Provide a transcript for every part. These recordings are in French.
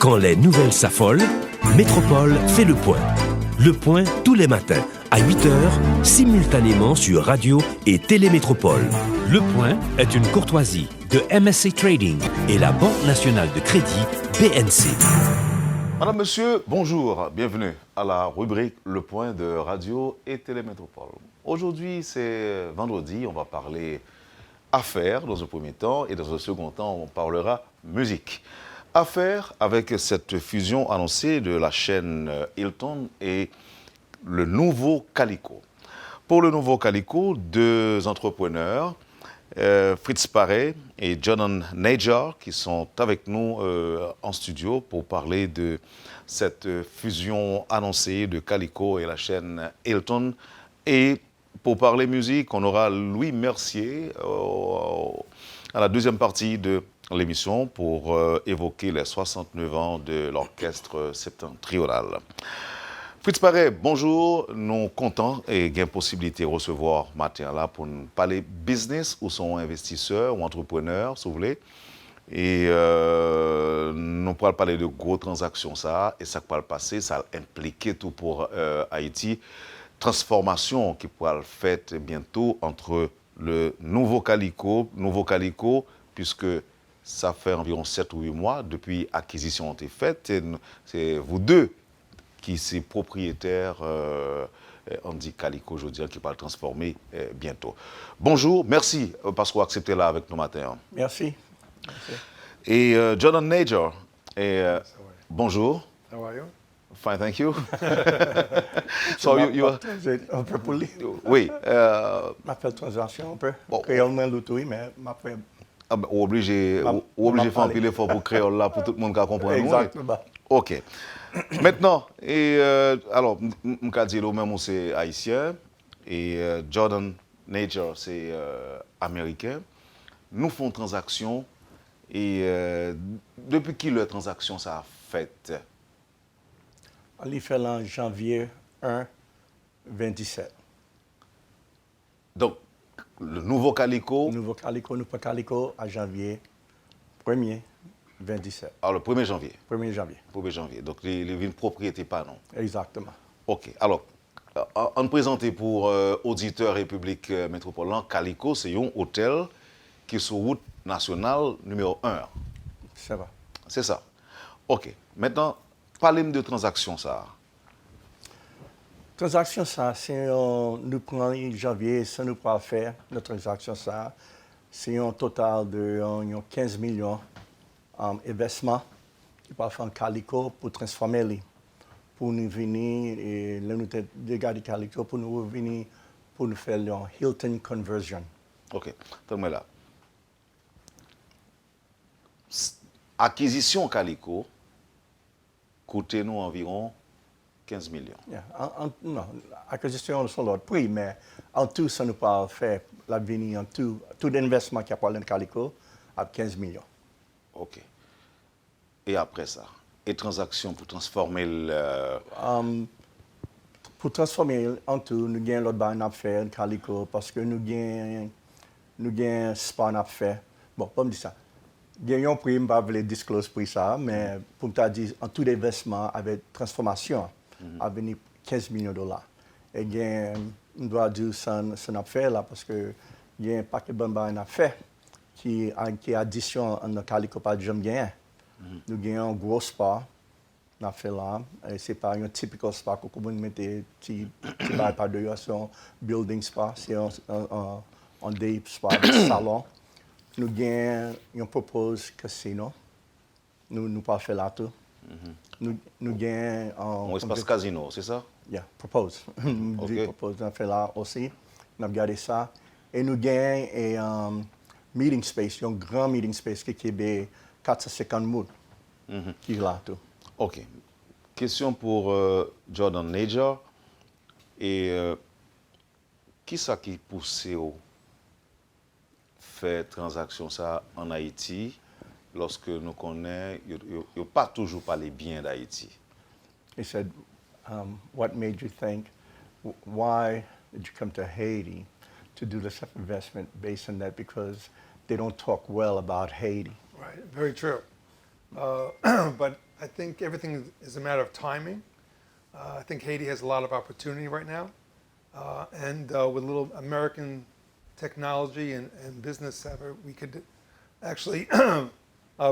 Quand les nouvelles s'affolent, Métropole fait le point. Le point tous les matins, à 8h, simultanément sur Radio et Télémétropole. Le point est une courtoisie de MSC Trading et la Banque nationale de crédit BNC. Madame, monsieur, bonjour. Bienvenue à la rubrique Le Point de Radio et Télémétropole. Aujourd'hui, c'est vendredi. On va parler affaires dans un premier temps et dans un second temps, on parlera musique. Affaires avec cette fusion annoncée de la chaîne Hilton et le nouveau Calico. Pour le nouveau Calico, deux entrepreneurs, Fritz Paré et Jordan Najar, qui sont avec nous en studio pour parler de cette fusion annoncée de Calico et la chaîne Hilton. Et pour parler musique, on aura Louis Mercier à la deuxième partie de l'émission pour évoquer les 69 ans de l'orchestre septentrional. Fritz Paré, bonjour. Nous sommes contents et avons possibilité de recevoir matin là pour nous parler business ou son investisseur ou entrepreneur, si vous voulez. Et nous pourrons parler de grosses transactions, ça, et ça peut le passer, ça implique tout pour Haïti. Transformation qui pourra le faire bientôt entre le nouveau Calico, puisque ça fait environ 7 ou 8 mois depuis l'acquisition a été faite. C'est vous deux qui sont propriétaires Andy Calico, je veux dire, qui va le transformer bientôt. Bonjour, merci parce que vous acceptez là avec nous matin. Merci. Et Jordan Najar, bonjour. How are you? Fine, thank you. So you are... Un peu poli. Oui. Ma fait transaction un peu. Créole, l'outil, mais ma fait... Obligé de faire un pile fort pour créole là, pour tout le monde qui comprend. Exactement. OK. Maintenant, alors, je vais dire même c'est haïtien et Jordan Najar, c'est américain. Nous faisons transaction et depuis qui la transaction ça a fait? Elle fait en janvier 1, 27. Donc, le nouveau Calico? Le nouveau Calico, nous pas Calico à janvier 1er 27. Alors, le 1er janvier? 1er janvier. 1er janvier. Donc, les propriété pas, non? Exactement. OK. Alors, on présente pour auditeurs et public métropolitain, Calico, c'est un hôtel qui est sur route nationale numéro 1. Ça va. C'est ça. OK. Maintenant, parlez-moi de transaction, ça. Transaction, ça, c'est nous prenons janvier, ça nous pourra faire, notre transaction, ça, c'est un total de 15 millions d'investissements qui peuvent faire en Calico pour transformer les. Pour nous venir, et là, nous avons Calico, pour nous venir, pour nous faire un Hilton conversion. OK. Attends-moi là. Acquisition Calico coûte nous environ 15 millions. Yeah. Non, l'acquisition, c'est l'autre prix, mais en tout, ça nous peut faire l'avenir en tout l'investissement qui a parlé de Calico à 15 millions. OK. Et après ça, et transaction pour transformer le... Pour transformer en tout, nous avons l'autre bain à faire Calico parce que nous avons un spa à faire. Bon, pas me dire ça. Il y a un prix, je ne vais pas disclose pour ça, mais pour me dire, en tout investissement avec transformation, à venir 15 millions de dollars. Et on doit dire son affaire là parce que il y a un paquet de bonnes à faire qui est addition à notre Calico pas de jamais gagné. Nous avons un gros spa, on a fait là. Ce n'est pas un typical spa que vous mettez par dehors, c'est un building spa, c'est un day spa, un salon. Nous proposons casino. Nous pas fait là tout. Nous gagnons un espace casino, c'est ça? Yeah, propose. Okay. Propose, on fait là aussi. On a regardé ça. Et nous gagnons un meeting space, un grand meeting space qui est 450 mots qui est là tout. OK. Question pour Jordan Najar. Et qui ça qui pousse au faire transaction ça en Haïti lorsque nous connaissons, il n'y a pas toujours parlé bien d'Haïti? He said, what made you think, why did you come to Haiti to do this investment based on that? Because they don't talk well about Haiti. Right, very true. But I think everything is a matter of timing. I think Haiti has a lot of opportunity right now. And with a little American technology and business effort, we could actually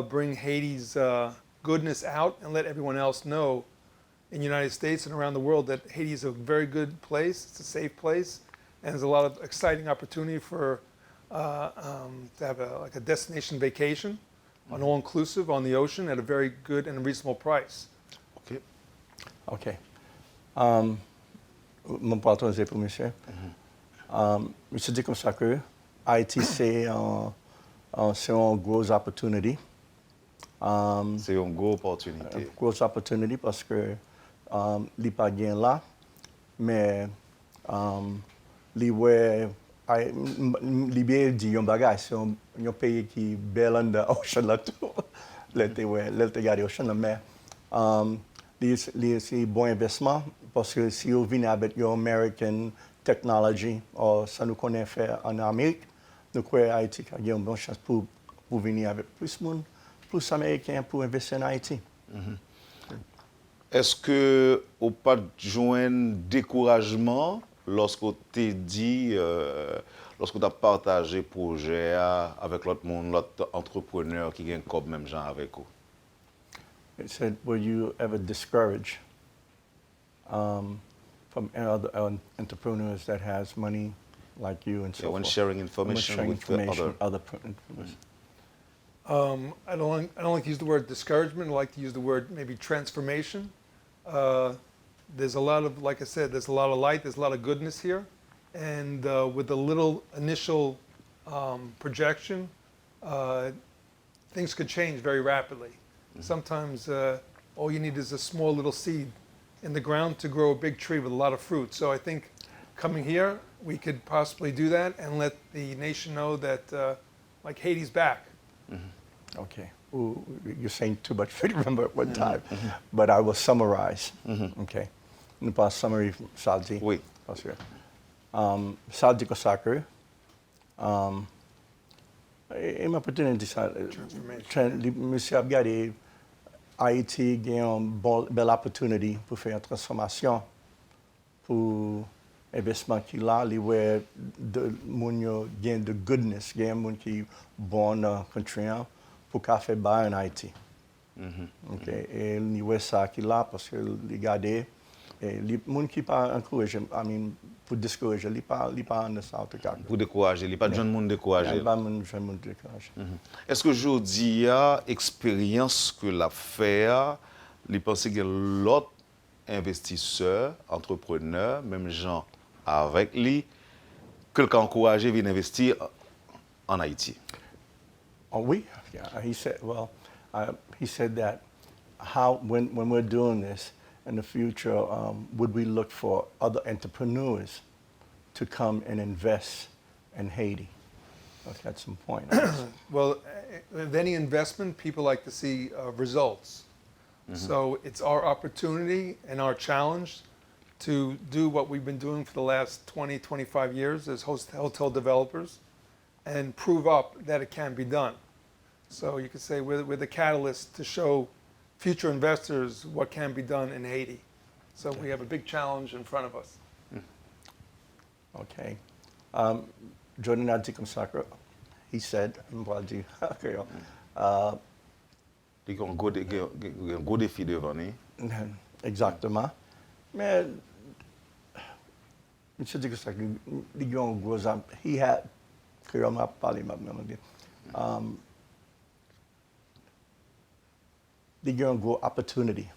bring Haiti's goodness out and let everyone else know in the United States and around the world that Haiti is a very good place. It's a safe place, and there's a lot of exciting opportunity for to have like a destination vacation, an all-inclusive on the ocean at a very good and reasonable price. OK. OK. Mon patron, c'est pour monsieur. Monsieur dit comme ça que Haïti, c'est une grosse opportunité. C'est une grosse opportunité. Grosse opportunité parce que li pas gain là, mais li bien dit un bagage, c'est un pays qui bel under ocean là tout. L'été regarder ocean là, mais c'est bon investissement parce que si vous venez avec your American technology, ou ça nous connaît faire en Amérique, nous croyons Haïti a une bonne chance pour venir avec plus de monde, plus Américains pour investir en Haïti. Est-ce que vous pas joint découragement lorsque tu dit, lorsque tu as partagé le projet avec l'autre monde, l'autre entrepreneur qui gagne comme même gens avec vous? It said, were you ever discouraged from other entrepreneurs that has money like you and so When forth? sharing information with the other. entrepreneurs. I don't like to use the word discouragement. I like to use the word maybe transformation. There's a lot of, like I said, there's a lot of light, there's a lot of goodness here. And with a little initial projection, things could change very rapidly. Sometimes all you need is a small little seed in the ground to grow a big tree with a lot of fruit. So I think coming here, we could possibly do that and let the nation know that like Haiti's back. Okay. Ooh, you're saying too much for you to remember at one time, but I will summarize. Okay. Nous pas summary Saldi. Oui. Parce que Saldi ko sacre. Et ma opportunité ça. Monsieur a regardé Haïti gagne une belle opportunité pour faire une transformation pour investissement qu'il a, li where de moun yo gain de goodness, gain moun qui bon country pour qu'a fait bas en Haïti. OK, et li where ça qu'il a parce que li garder et li moun qui pas encourage, pour discourager, li pas en sorte que Pour décourager, il n'y a pas de jeunes monde décourager. pas moun jeune moun décourager. Est-ce que aujourd'hui, il y a expérience que la faire, il pense que l'autre investisseur, entrepreneur, même gens avec lui, quelqu'un encouragé vient investir en Haïti? Oh, oui. Yeah, he said that when we're doing this in the future, would we look for other entrepreneurs to come and invest in Haiti? That's some point. Well, with any investment, people like to see results. So it's our opportunity and our challenge to do what we've been doing for the last 20, 25 years as hotel developers and prove up that it can be done. So you could say we're the catalyst to show future investors what can be done in Haiti. So we have a big challenge in front of us. Okay. Jordan Adjikumsakra, he said, Il y a un gros défi devant nous. exactement. Mais, M. Adjikumsakra, il y a un gros, he had, que on m'a parlé maintenant, il y a une grosse opportunity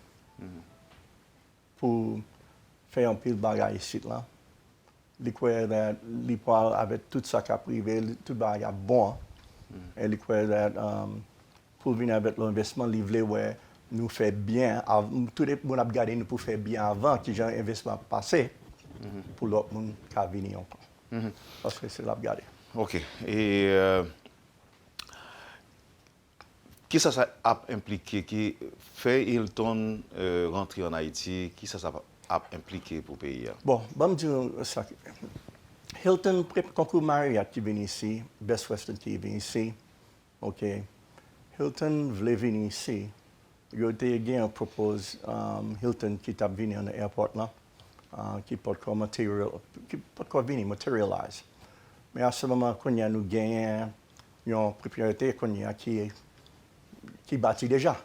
pour faire un pile de bagages ici là. Il croit que il peut avec tout ça qu'a privé, tout bagage bon. Et il croit que pour venir avec l'investissement, il veut ouais nous fait bien. Tout le monde a regardé nous pour faire bien avant que j'ai un investissement passé pour l'autre monde qui a venir encore. Parce que c'est là regarder. OK. Et qui ça a impliqué, qui fait Hilton rentrer en Haïti, qui ça a impliqué pour le pays? Bon, je vais dire ça. Hilton, concours Marriott qui vient ici, Best Western qui vient ici, OK. Hilton voulait venir ici yo te gen propose Hilton qui t'a venu en airport là, qui peut venir materialize. Mais à ce moment, qu'on y a nous gagnons une propriété qu'on y a qui bâtit déjà.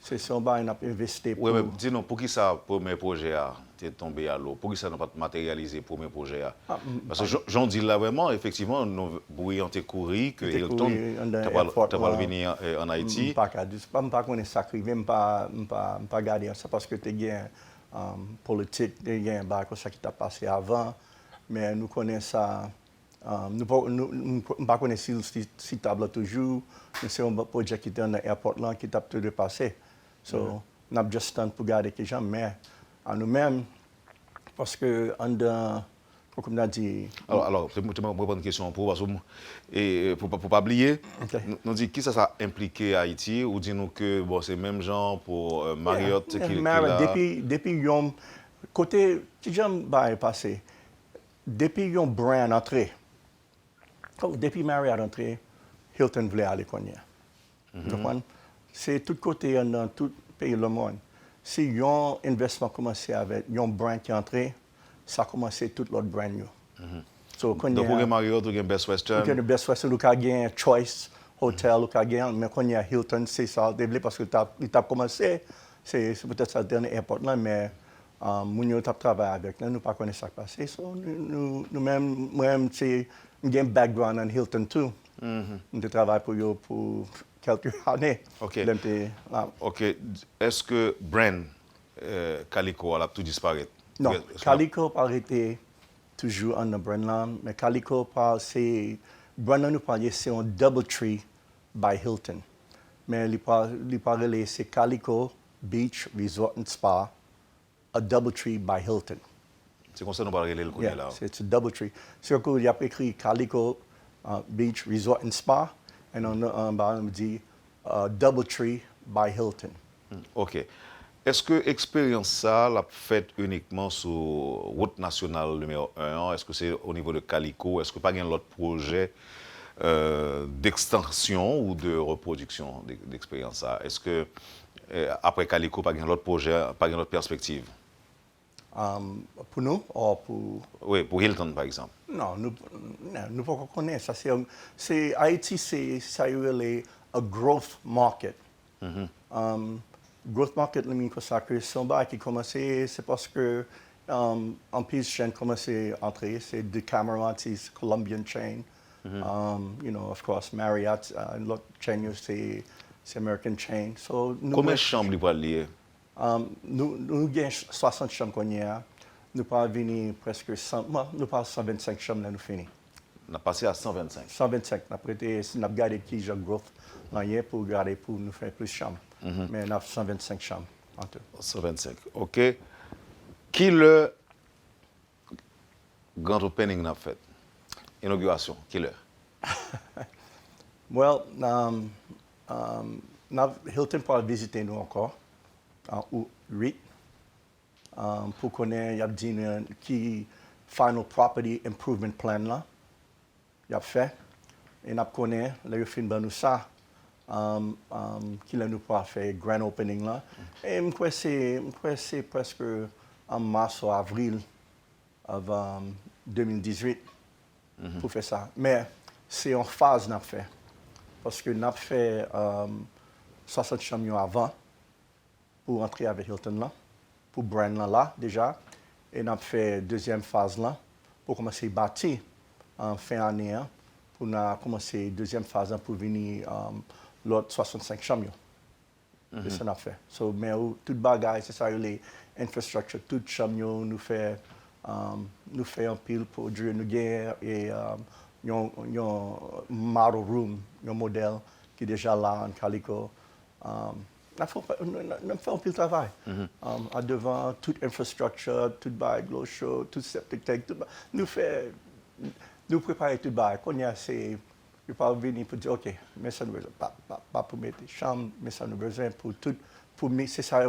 C'est ça, on a investi pour... Oui, mais dis-nous, pour qui ça, premier projet a tombé à l'eau? Pour qui ça n'a pas matérialisé le premier projet a? Parce que j'en dis là vraiment, effectivement, nous voyons couru que Hilton t'a pas venir en Haïti. Je ne pas qu'on est sacré, même pas garder ça parce que tu as politique, tu as un ça qui t'a passé avant, mais nous connaissons ça. Nous ne pas si table toujours, mais c'est un projet qui était dans l'aéroport là qui t'a tout dépassé. So, nous avons juste temps pour garder les gens, mais à nous-mêmes, parce que comme on a dit... Alors, je vais me répondre une question pour pas oublier. Okay. Nous dit qui ça impliqué Haïti ou dis-nous que bon, c'est même genre pour Marriott qui depuis côté qui j'aime passé, depuis yon brand entré. Depuis Marriott entré, Hilton voulait aller cogner. C'est tout côté dans tout pays du monde. Si yon investissement commencé avec yon brand qui est entré, ça a commencé tout l'autre brand new. So, donc pour Marriott ou Best Western. Pour Best Western, vous avez un Choice Hotel, vous avez mais quand il y a Hilton, c'est ça, parce que il a commencé, c'est peut-être ça le dernier airport là, mais nous avons travaillé avec, nous ne pas connaissons ce qui passé. So, nous-mêmes, c'est un background en Hilton tout. Nous travaillons pour quelques années. OK. OK. Est-ce que brand Calico a tout disparu? Non, Calico a arrêté toujours en brand là, mais Calico c'est brand nous parle c'est un Doubletree by Hilton. Mais il parle c'est Calico Beach Resort and Spa, a Doubletree by Hilton. C'est comme ça nous parlons le connaît là. C'est un Doubletree. C'est qu'il y a écrit Calico Beach Resort and Spa et on dit Doubletree by Hilton. OK. Est-ce que l'expérience ça l'a faite uniquement sur route nationale numéro 1? Est-ce que c'est au niveau de Calico? Est-ce que pas un autre projet d'extension ou de reproduction d'expérience ça? Est-ce que après Calico, pas un autre projet, pas une autre perspective? Pour nous ou pour... Oui, pour Hilton par exemple. Non, nous ne pouvons pas connaître ça. Haïti, c'est a growth market. Growth market, c'est un bail qui commence, c'est parce que en plus, chaîne commence à entrer, c'est Decameron, c'est Colombian chain. You know, of course, Marriott, l'autre chaîne, c'est American chain. So, combien de chambres vous liées? Nous avons 60 chambres qu'on y a. Nous pas venir presque 100, nous pas 125 chambres là nous fini. On a passé à 125. 125. Après, nous avons gardé qui j'ai growth là pour garder pour nous faire plus de chambres. Mais on a 125 chambres en tout. 125. OK. Qui le grand opening n'a fait? Inauguration, qui le? Well, Hilton pour visiter nous encore en août 8. Pour connaître, il y a dit qui final property improvement plan là. Il a fait. Et nous connaissons, là, il fin nous ça. Qui l'a nous pas fait grand opening là. Et c'est presque en mars ou avril of 2018 pour faire ça. Mais c'est en phase n'a fait. Parce que n'a fait 60 chambres avant pour entrer avec Hilton là, pour brand là déjà. Et n'a fait deuxième phase là pour commencer à bâtir en fin d'année pour commencer deuxième phase pour venir l'autre 65 chambres. C'est ça qu'on a fait. So, mais tout bagage, c'est ça, les infrastructures, tout chambres, nous fait un pile pour durer nous guerre et un model room, un modèle qui est déjà là en Calico. On fait un pile de travail. À devant, toute infrastructure, tout bagage, l'eau chaude, tout septic tank, tout nous préparer tout bagage. Quand il y a ces je peux venir pour dire, OK, mais ça nous besoin, pas pour mettre des chambres, mais ça nous besoin pour tout, c'est ça,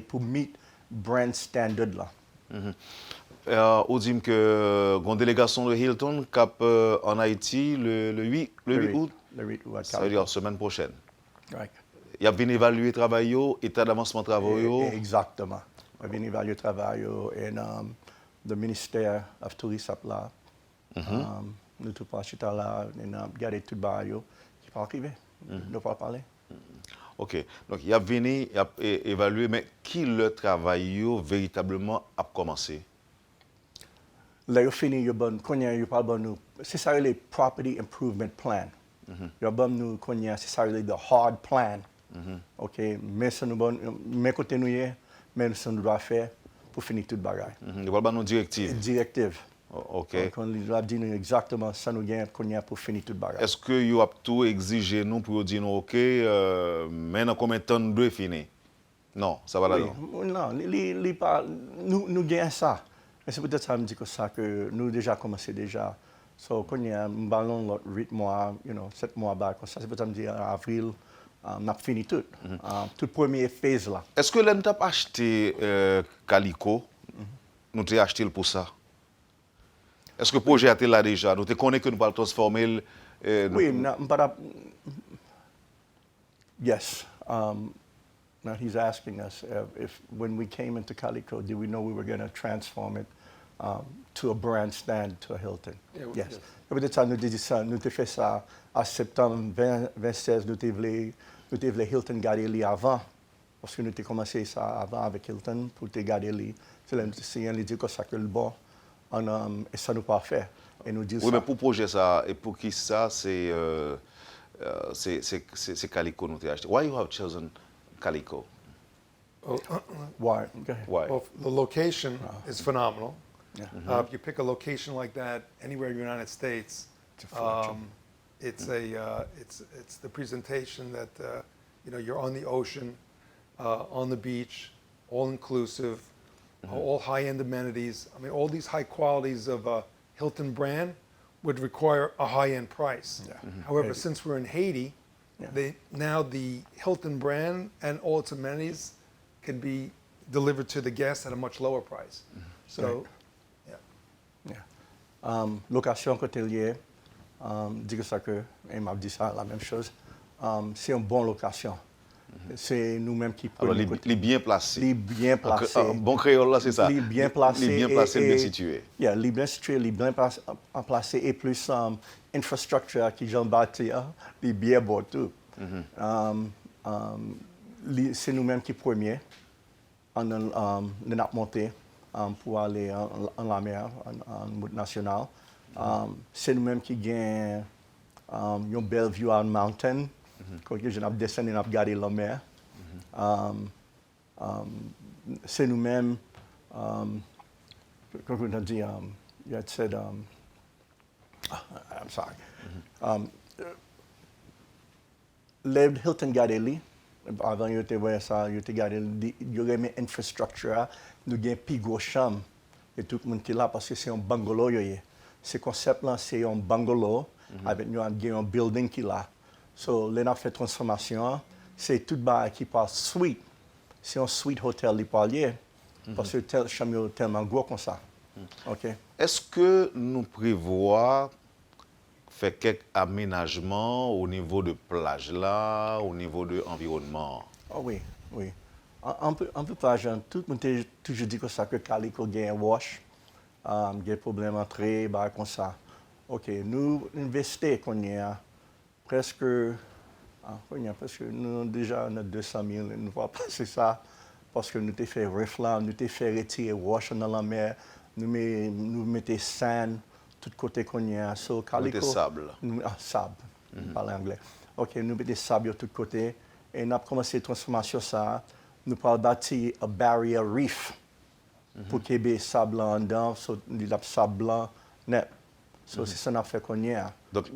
pour meet brand standard là. On dit que une délégation de Hilton cap en Haïti le 8 août. Le 8 août. Ça veut dire semaine prochaine. Right. il y a venu évaluer le travail, état d'avancement travaux. Exactement. On vient évaluer le travail et le ministère of Tourisme là. Nous tous pas là, on a regardé tout le bail qui pas arrivé. Ne pas parler. OK. Donc, il y a venu évaluer, mais qui le travail véritablement a commencé? Là, il fini, il parle de nous. C'est ça le property improvement plan. Il y a nous c'est ça le the hard plan. OK, mais ça nous mais côté nous mais ça nous doit faire pour finir tout le bagage. Il parle de nos directives. Directive. OK. Donc, on doit dire nous exactement ça nous gagne pour finir tout le bagage. Est-ce que vous avez tout exigé nous pour dire nous OK, maintenant combien de temps nous devons finir? Non, ça va là-dedans. Non, nous gagnons ça. Mais c'est peut-être ça me dit que ça que nous déjà commencé déjà. So quand il y a un ballon 8 mois, 7 mois bas comme ça, c'est peut-être me dire en avril, on a fini tout. Toute première phase là. Est-ce que l'on t'a acheté Calico? Nous t'ai acheté pour ça? Est-ce que le projet a été là déjà? Nous te connaissons que nous allons transformer Oui, yes. Now he's asking us if when we came into Calico, did we know we were going to transform it to a brand stand, to a Hilton? Yeah, Yes. Peut-être ça nous dit ça, nous avons fait ça en septembre 2016, nous avons Hilton garder avant, parce que nous avons commencé ça avant avec Hilton pour te garder lui. C'est là nous dit que ça que le bon, et ça nous pas fait. Et nous dit oui, ça. mais pour projet ça, et pour qui ça, c'est Calico nous avons acheté. Why you have chosen Calico? Why? Go ahead. Why? Well, the location is phenomenal. Yeah. If you pick a location like that anywhere in the United States, It's a fortune. it's the presentation that you're on the ocean, on the beach, all inclusive, all high-end amenities. I mean, all these high qualities of a Hilton brand would require a high-end price. Yeah. However, Maybe. since we're in Haiti, Yeah. now the Hilton brand and all its amenities can be delivered to the guest at a much lower price. So, Right. yeah. Location côté dit que ça que et m'a dit ça la même chose. C'est une bonne location. C'est nous-mêmes qui Alors, prenons il est bien placé. Il est bien placé. Bon créole là, c'est ça. Il est bien placé. Il est bien placé, bien situé. Yeah, il est bien situé, il est bien placé et plus infrastructure qui j'en bâti, il est bien beau tout. C'est nous-mêmes qui premiers on a monté pour aller en la mer, en route nationale. C'est nous-mêmes qui gagnons une belle vue on mountain. Quand je n'ai descendu, on a regardé la mer. C'est nous-mêmes, comme on a dit, you had said, I'm sorry. Le Hilton Gardelli, avant il était voir ça, il était gardé, il y aurait une infrastructure, nous avons plus gros chambre et tout le monde qui est là parce que c'est un bungalow. Ce concept-là, c'est un bungalow avec nous un building qui est là. So, là, on a fait transformation, c'est tout bas qui passe suite. C'est un suite hotel qui parle parce que tel chambre est tellement gros comme ça. OK? Est-ce que nous prévoyons faire quelques aménagements au niveau de plage là, au niveau de l'environnement? Oh oui, oui. Un peu plage, tout le monde a toujours dit que ça que Calico gagne un wash, il y a des problèmes d'entrée, comme ça. OK, nous investissons qu'on y a presque, nous déjà on a 200 000, nous ne va pas passer ça parce que nous avons fait reflant, nous avons fait retirer wash dans la mer, nous mettons sand tout côté qu'on y a. So, Calico, sable. Sable, parle anglais. OK, nous mettons sable de tous côtés et nous avons commencé la transformation ça. Nous avons bâti un barrier reef pour qu'il y ait sable en dedans, so, il y a sable blanc net. So, c'est ça qu'on a fait qu'on y a. Donc,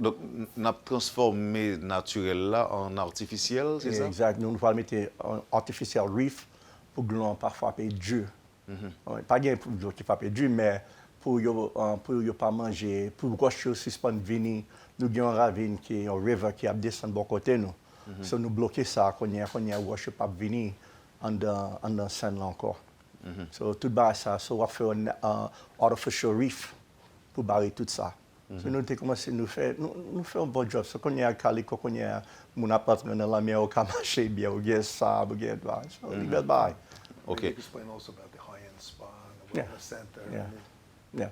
on a transformé naturel là en artificiel, c'est ça? Exact. Nous allons mettre un artificiel reef pour que l'on parfois paye Dieu. Pas bien pour l'eau qui va payer Dieu, mais pour ne pas manger, pour rocher suspendre venir, nous avons une ravine qui est un river qui a descendu de bon côté nous. So, nous bloquons ça qu'on y a rocher pas venir en dans scène là encore. So, tout bas ça, so on va faire un artificial reef pour barrer tout ça. So, nous avons commencé à nous faire un bon job. So, quand il y a Calico, quand il y a mon appartement dans la mer, on a marché bien, on a sable, on a tout. So, we get by. OK. Explain also about the high-end spa and the Yeah. wellness center. Yeah. Yeah.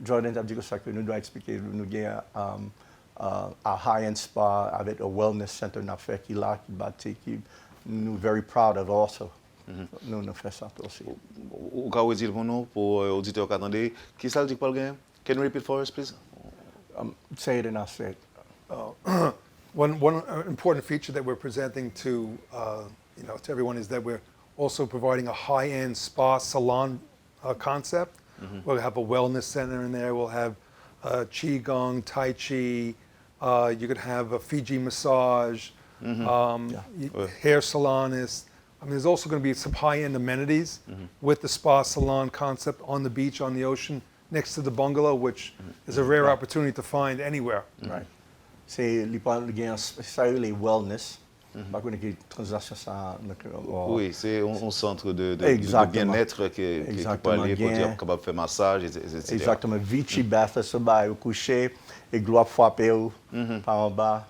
Jordan a dit que ça que nous devons expliquer, nous avons un high-end spa avec un wellness center nous fait qui là, qui bâti, qui nous very proud of also. Nous faisons ça aussi. Ou ka dire pour nous, pour auditeurs qui attendent, qui ça dit pas le game? Can you repeat for us, please? Say it and I say it. One important feature that we're presenting to to everyone is that we're also providing a high-end spa salon concept. We'll have a wellness center in there. We'll have qigong, tai chi. You could have a Fiji massage, hair salonist. I mean, there's also going to be some high-end amenities with the spa salon concept on the beach, on the ocean, next to the bungalow, which is a rare opportunity to find anywhere. Right. C'est les wellness. Par contre, les transactions ça. Oui, c'est un centre de bien-être qui peut aller pour être capable de faire massage, etc. Exactement. Vichy bath, ça va au coucher et gloire frapper par en bas.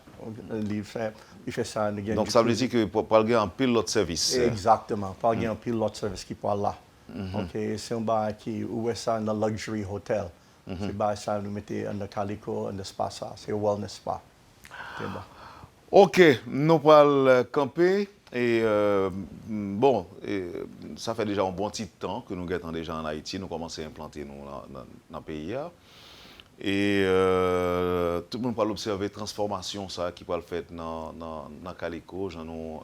Il fait ça. Donc ça veut dire que pour aller en pile l'autre service. Exactement. Pour aller en pile l'autre service qui peut là. OK, c'est un bar qui où est ça dans luxury hotel. C'est bar ça nous mettez dans Calico, dans spa ça, c'est un wellness spa. OK, nous allons camper et bon, ça fait déjà un bon petit temps que nous sommes déjà en Haïti, nous commençons à implanter nous dans le pays. Et tout le monde peut observer la transformation ça, qui peut le faire dans Calico, j'en ai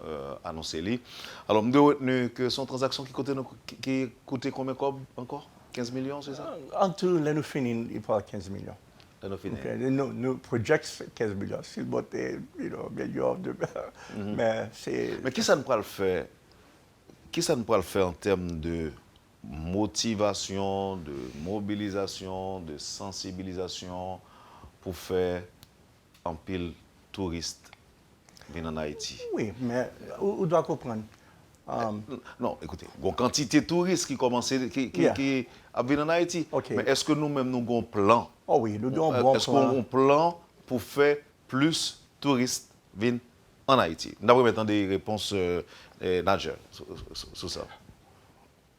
annoncé. Alors, je me dis que son transaction qui coûtait combien encore? 15 millions, c'est ça? En tout, là, nous finissons, il parle 15 millions. Là, nous finissons. Okay. Nous projectons 15 millions. C'est bon, millions de... Mais c'est... Mais qu'est-ce que ça nous peut le faire? Qu'est-ce que ça nous peut le faire en termes de motivation, de mobilisation, de sensibilisation pour faire un pile touriste venir en Haïti? Oui, mais on doit comprendre. Non, écoutez, il y a une quantité de touristes qui commencent à venir en Haïti. Okay. Mais est-ce que nous-mêmes, nous avons un plan? Oh oui, nous avons un bon plan. Est-ce qu'on a un plan pour faire plus de touristes venir en Haïti? Nous avons maintenant des réponses nageurs sur ça.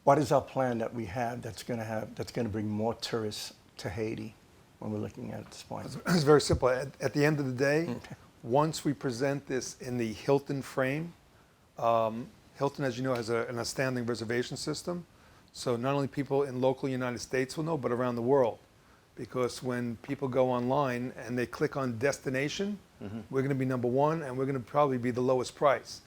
What is our plan that we have that's going to bring more tourists to Haiti when we're looking at this point? It's very simple. At the end of the day, once we present this in the Hilton frame, Hilton, as you know, has an outstanding reservation system. So not only people in local United States will know, but around the world. Because when people go online and they click on destination, we're going to be number one, and we're going to probably be the lowest price.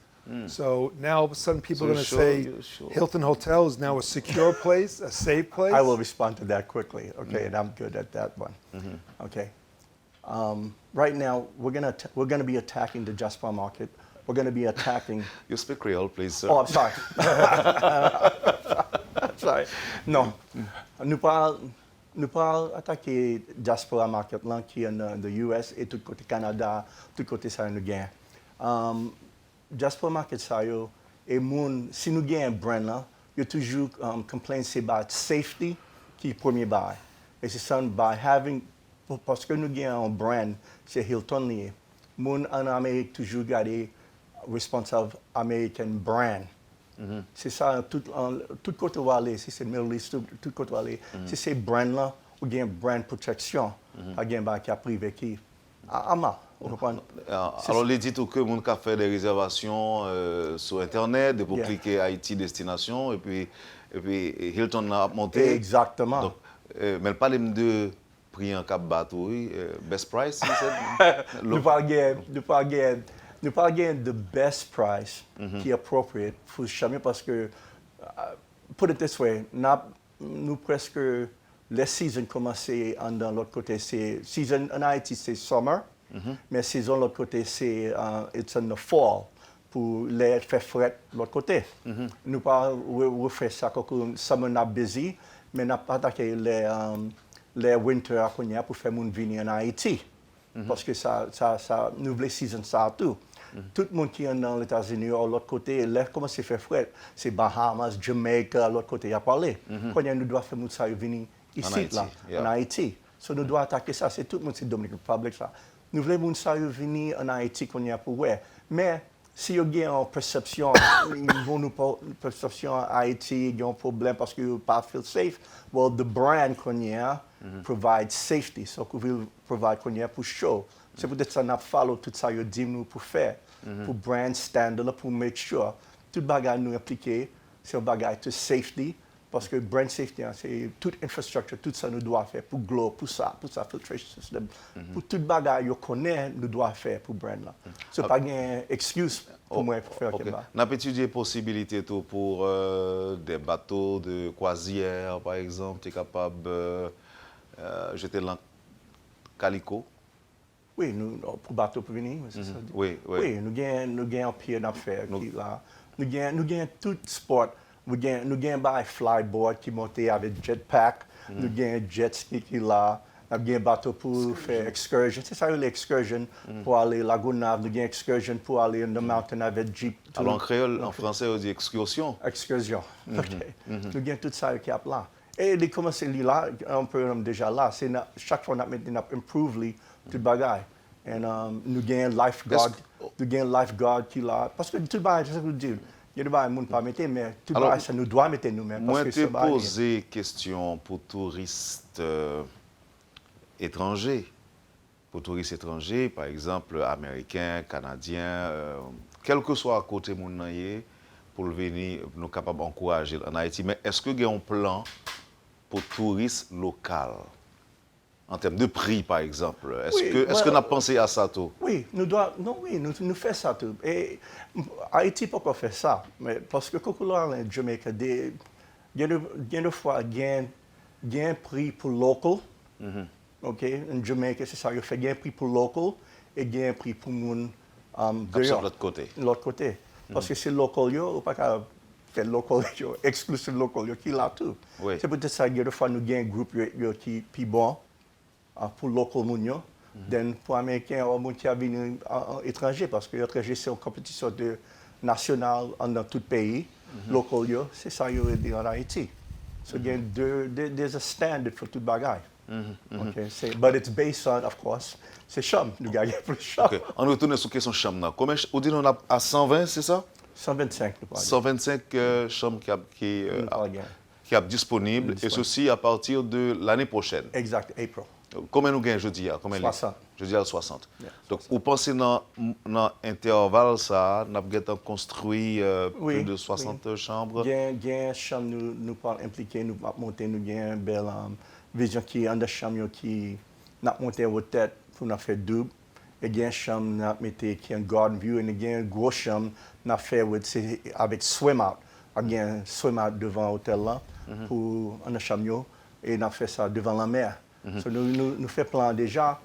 So now all of a sudden people are going to say Hilton Hotel is now a secure place, a safe place. I will respond to that quickly, okay, and I'm good at that one. Okay. Right now, we're gonna be attacking the Jasper market. We're going to be attacking... You speak Creole, please, sir. Oh, I'm sorry. Sorry. Non. Nous parlons attaquer Diaspora Market là, qui est dans the US et tout côté Canada, tout côté ça nous gagne. Diaspora Market ça yo et si nous gagnons un brand là, il y a toujours complaint c'est about safety qui est premier bail. Et c'est ça parce que nous gagnons un brand, c'est Hilton lié. Moun en Amérique toujours garder responsive American brand. C'est ça, tout côté où aller, si c'est Middle East, tout côté où aller, si c'est brand là, ou bien brand protection, pas bien qui a privé qui. Vous comprenez? Alors, les dit que mon cas fait des réservations sur Internet, pour cliquer Haïti destination, et puis Hilton a monté. Exactement. Donc, mais pas les de prix en cap bateau, best price, Nous parlons the best price qui est appropriate pour jamais parce que, put it this way, nous presque, les saisons commencent dans l'autre côté, c'est season en Haïti c'est summer, mais saison de l'autre côté c'est it's in the fall pour les faire fret de l'autre côté. Nous pas refaire ça quand summer n'a busy, mais n'a pas attaqué les winter pour faire mon venir en Haïti. Parce que ça nous voulons saison ça tout. Tout le monde qui est dans les États-Unis, de l'autre côté, là, comment c'est fait frais? C'est Bahamas, Jamaica, l'autre côté, il y a parlé. Quand nous devons faire ça venir ici, là, en Haïti. So, nous devons attaquer ça. C'est tout le monde, c'est Dominican Republic, ça. Nous voulons que ça venir en Haïti qu'on y a pour ouais. Mais, si il y a une perception, ils vont nous une perception en Haïti, il y a un problème parce qu'ils ne pas feel safe. Well, the brand qu'on y a provide safety. So, qu'on veut provide qu'on y a pour show. C'est peut-être ça, n'a follow tout ça, il dit nous pour faire. Pour brand standard, pour make sure. Tout bagage nous appliquer, c'est un bagage de safety. Parce que brand safety, hein, c'est toute infrastructure, tout ça nous doit faire pour Glow, pour ça filtration system. Pour tout bagage qu'on connaît, nous doit faire pour brand là. Ce n'est pas une excuse pour moi pour faire quelque chose. On a étudié possibilité pour des bateaux de croisière, par exemple, tu es capable de jeter dans Calico. Oui, nous, pour bateau pour venir, c'est ça. Oui. Oui, nous avons un pied d'affaires qui là. Nous avons tout sport. Nous avons un flyboard qui monte avec jetpack. Nous avons un jet ski qui est là. Nous avons un bateau pour faire excursion. C'est ça l'excursion pour aller à la Gonave. Nous avons une excursion pour aller dans le mountain avec Jeep. Alors en créole, en français, on dit excursion. Excursion. OK. Nous avons tout ça qui est là. Et les commencer là, on peut déjà là. C'est chaque fois nous improve tout bagaille. Et nous avons un lifeguard. Nous avons un lifeguard qui est là. Parce que tout bagaille, c'est ce que je dis. Il y a des gens qui ne peuvent pas mettre, mais tout bagaille, ça nous doit mettre nous-mêmes. Moi, je te posé question pour touristes étrangers. Pour touristes étrangers, par exemple, américains, canadiens, quel que soit à côté de mon pour venir, nous sommes capables d'encourager en Haïti. Mais est-ce qu'il y a un plan pour touristes locaux? En termes de prix, par exemple. Est-ce qu'on a pensé à ça, tout? Oui, nous faisons ça tout. Et Haïti, pourquoi faire ça? Mais parce que quand on est en Jamaïque, il y a des fois, il y a un prix pour local. OK? En Jamaïque, c'est ça. Il y a un prix pour local et il y a un prix pour moun de l'autre côté. L'autre côté. Parce que c'est local, on ne peut pas faire local, exclusive local, qui est là tout. Oui. C'est peut-être ça, il y a des fois, nous avons un groupe qui est bon. Pour local mounio, pour américains ou qui viennent étranger parce que l'étranger c'est une compétition nationale dans tout pays. Local c'est ça il y a en Haïti. So there's a standard for tout bagaille. Okay, but it's based on, of course, c'est chum. Nous gagnons plus chum. Okay. On retourne sur la question chum. Combien on dit on a à 120, c'est ça? 125. 125 chambres qui est disponible et ceci à partir de l'année prochaine. Exact, April. Combien nous gagnons jeudi? 60. Jeudi à 60. Yeah, donc, vous pensez dans l'intervalle, ça, nous avons construit plus de 60 chambres? Il y a une chambre, nous parlons impliqués, nous avons monté, nous avons une belle vision qui est en de chambre qui n'a monté aux têtes pour nous faire double. Il y a une chambre nous metté qui est un garden view et il y a une grosse chambre nous fait avec swim out. Il y a un swim out devant l'hôtel là pour en de chambre et nous fait ça devant la mer. So, nous faisons plan déjà,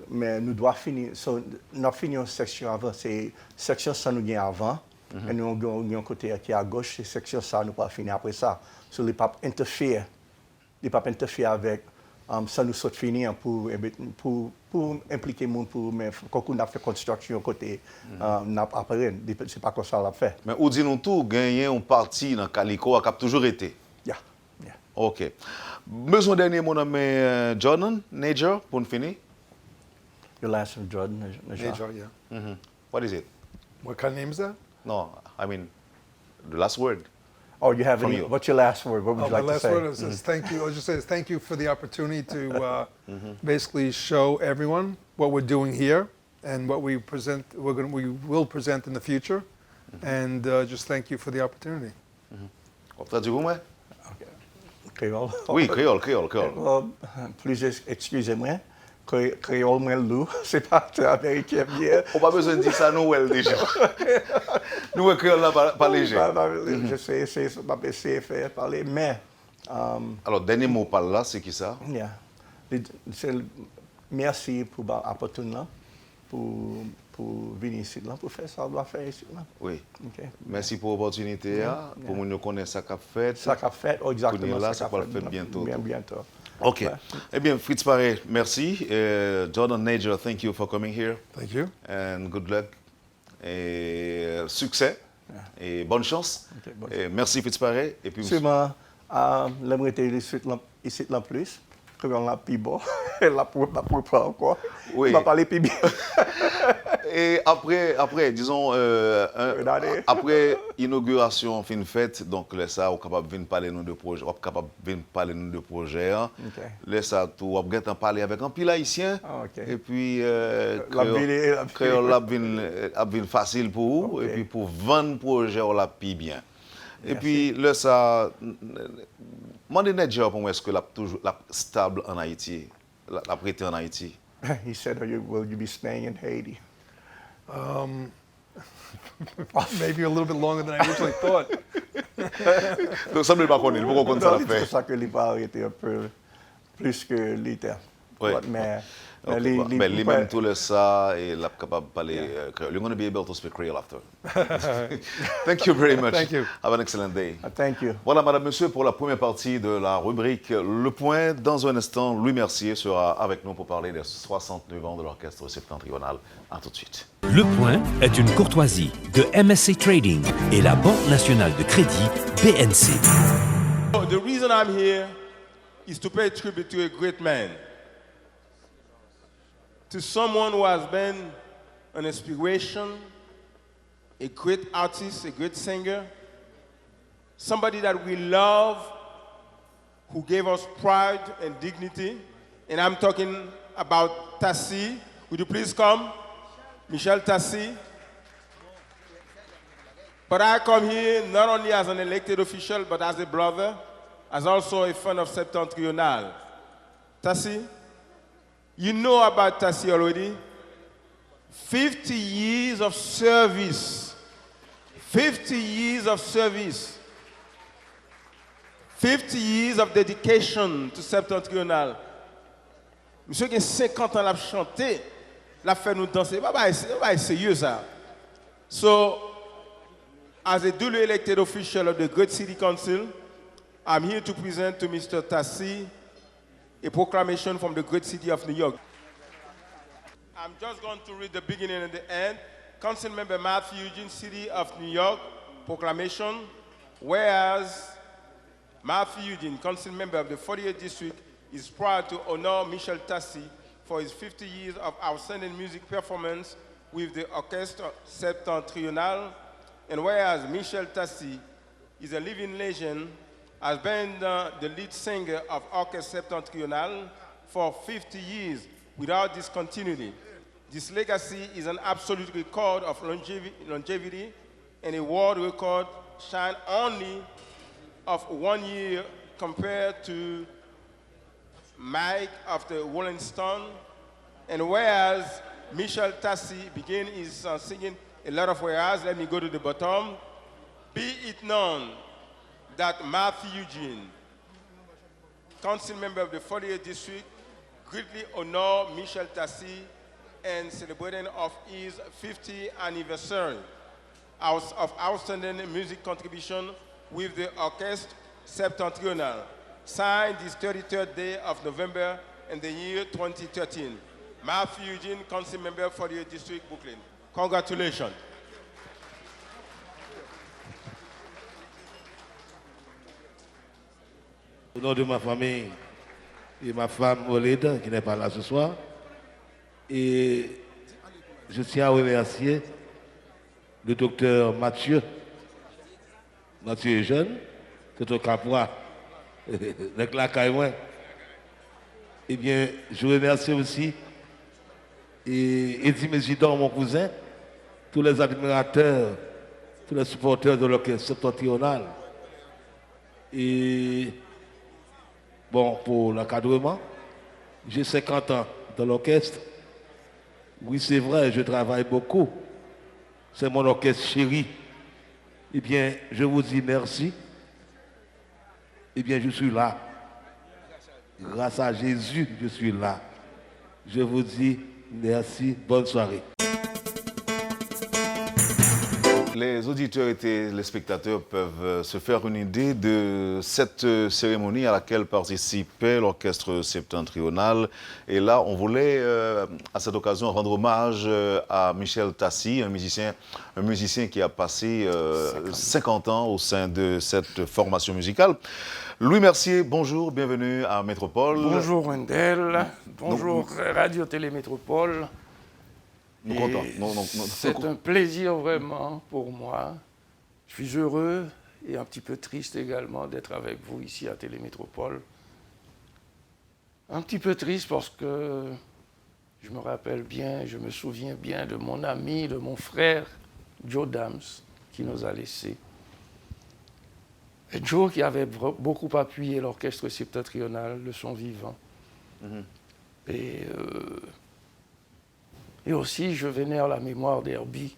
mais nous devons finir. So, nous avons fini une section avant. C'est section ça nous gagne avant. Et nous avons un côté qui est à gauche, c'est section ça nous pas finir après ça. So, les papes interfèrent. Les papes interfèrent avec ça nous saute finir pour impliquer les gens mais quand on a fait construction côté après c'est pas comme ça l'a fait. Mais où dit nous tout gagner une partie dans Calico qui a toujours été. Yeah. OK. Besoin dernier mon ami Jordan Najer pour finir. Your last name Jordan Najar, yeah. What is it? What kind of name is that? No, I mean the last word. Oh, you have From any? you. What's your last word? What would you like my to last say? word is thank you. I'll just say is thank you for the opportunity to basically show everyone what we're doing here and what we present. We will present in the future, and just thank you for the opportunity. Traduis-moi? Créole. Oui, créole. Plus excusez-moi. Créole, moi, loup. C'est pas américain bien. On n'a pas besoin de dire ça, nous, déjà. Nous, créole, là, pas léger. Je sais, essayer de faire parler, mais. Alors, dernier mot par là, c'est qui ça? Yeah. Merci pour l'opportunité pour venir ici, pour faire ça, on doit faire ici. Oui. Okay. Merci pour l'opportunité, pour nous connaître ça qu'a fait. Ça qu'a fait, exactement. Là, ça va le faire bientôt. Bientôt. OK. Eh bien, Fritz Paré, merci. Jordan Najer, thank you for coming here. Thank you. And good luck. Et succès. Et bonne chance. Okay, bonne et merci Fritz Paré. Et puis, sûrement, j'aimerais être ici plus. créole la plus bon. La pour pas encore. Oui. Il va parler plus bien. Et après disons, après inauguration fin faite, donc là ça, on est capable de venir parler nous de projet, on est capable de venir parler nous de projet. Ok. Là ça, tout, on va parler avec un pile haïtien. Ah, ok. Et puis créole la vin facile pour vous, Ok. et puis pour vendre projet on l'a plus bien. Et puis là ça, moi des net pour moi est-ce que la toujours la stable en Haïti, la prêté en Haïti. He said, will you be staying in Haiti? Maybe a little bit longer than I originally thought. Donc ça me pas connaître, pourquoi on ça C'est fait. pour ça que il va arrêter un peu plus que l'été. Oui. Mais Okay, but lui-même tout le ça et la capable de parler creole. You're going to be able to speak Creole after. Thank you very much. Thank you. Have an excellent day. Thank you. Voilà, madame, monsieur, pour la première partie de la rubrique Le Point. Dans un instant, Louis Mercier sera avec nous pour parler des 69 ans de l'orchestre septentrional. À tout de suite. Le Point est une courtoisie de MSC Trading et la Banque nationale de crédit BNC. The reason I'm here is to pay tribute to a great man, to someone who has been an inspiration, a great artist, a great singer, somebody that we love, who gave us pride and dignity. And I'm talking about Tassi. Would you please come? Michel Tassi. But I come here not only as an elected official, but as a brother, as also a fan of Septentrional. Tassi, you know about Tassi already. 50 years of service. 50 years of service. 50 years of dedication to Septentrional. Monsieur qui a 50 ans l'a chanté, l'a fait nous danser. Pas sérieux ça. So, as a duly elected official of the Great City Council, I'm here to present to Mr. Tassi a proclamation from the great city of New York. I'm just going to read the beginning and the end. Council Member Matthew Eugene, City of New York, proclamation. Whereas Matthew Eugene, Council Member of the 48th District, is proud to honor Michel Tassi for his 50 years of outstanding music performance with the Orchestre Septentrional. And whereas Michel Tassi is a living legend, has been the lead singer of Orchestre Septentrional for 50 years without discontinuity. This legacy is an absolute record of longevity and a world record shine only of 1 year compared to Mike of the Rolling Stone. And whereas Michel Tassi began his singing a lot of whereas, let me go to the bottom. Be it known that Matthew Eugene, council member of the 48th District, greatly honor Michel Tassi and celebrating of his 50th anniversary of outstanding music contribution with the Orchestre Septentrional, signed this 33rd day of November in the year 2013. Matthew Eugene, council member, 48th District, Brooklyn. Congratulations. Au nom de ma famille et ma femme Oleda, qui n'est pas là ce soir, et je tiens à remercier le docteur Mathieu est jeune, c'est un capois, avec la caille. Eh bien, je remercie aussi Eddie Mésidor, mon cousin, tous les admirateurs, tous les supporters de l'orchestre septentrional. Et bon, pour l'encadrement, j'ai 50 ans dans l'orchestre. Oui, c'est vrai, je travaille beaucoup. C'est mon orchestre chéri. Eh bien, je vous dis merci. Eh bien, je suis là. Grâce à Jésus, je suis là. Je vous dis merci. Bonne soirée. Les auditeurs et les spectateurs peuvent se faire une idée de cette cérémonie à laquelle participait l'orchestre septentrional. Et là, on voulait, à cette occasion, rendre hommage à Michel Tassi, un musicien qui a passé 50 ans au sein de cette formation musicale. Louis Mercier, bonjour, bienvenue à Métropole. Bonjour Wendell, bonjour Radio Télé Métropole. Nous comptons. C'est un plaisir vraiment pour moi. Je suis heureux et un petit peu triste également d'être avec vous ici à Télé Métropole. Un petit peu triste parce que je me rappelle bien, je me souviens bien de mon ami, de mon frère, Joe Dams, qui nous a laissés. Et Joe qui avait beaucoup appuyé l'orchestre septentrional de son vivant. Et aussi, je vénère la mémoire d'Herbie,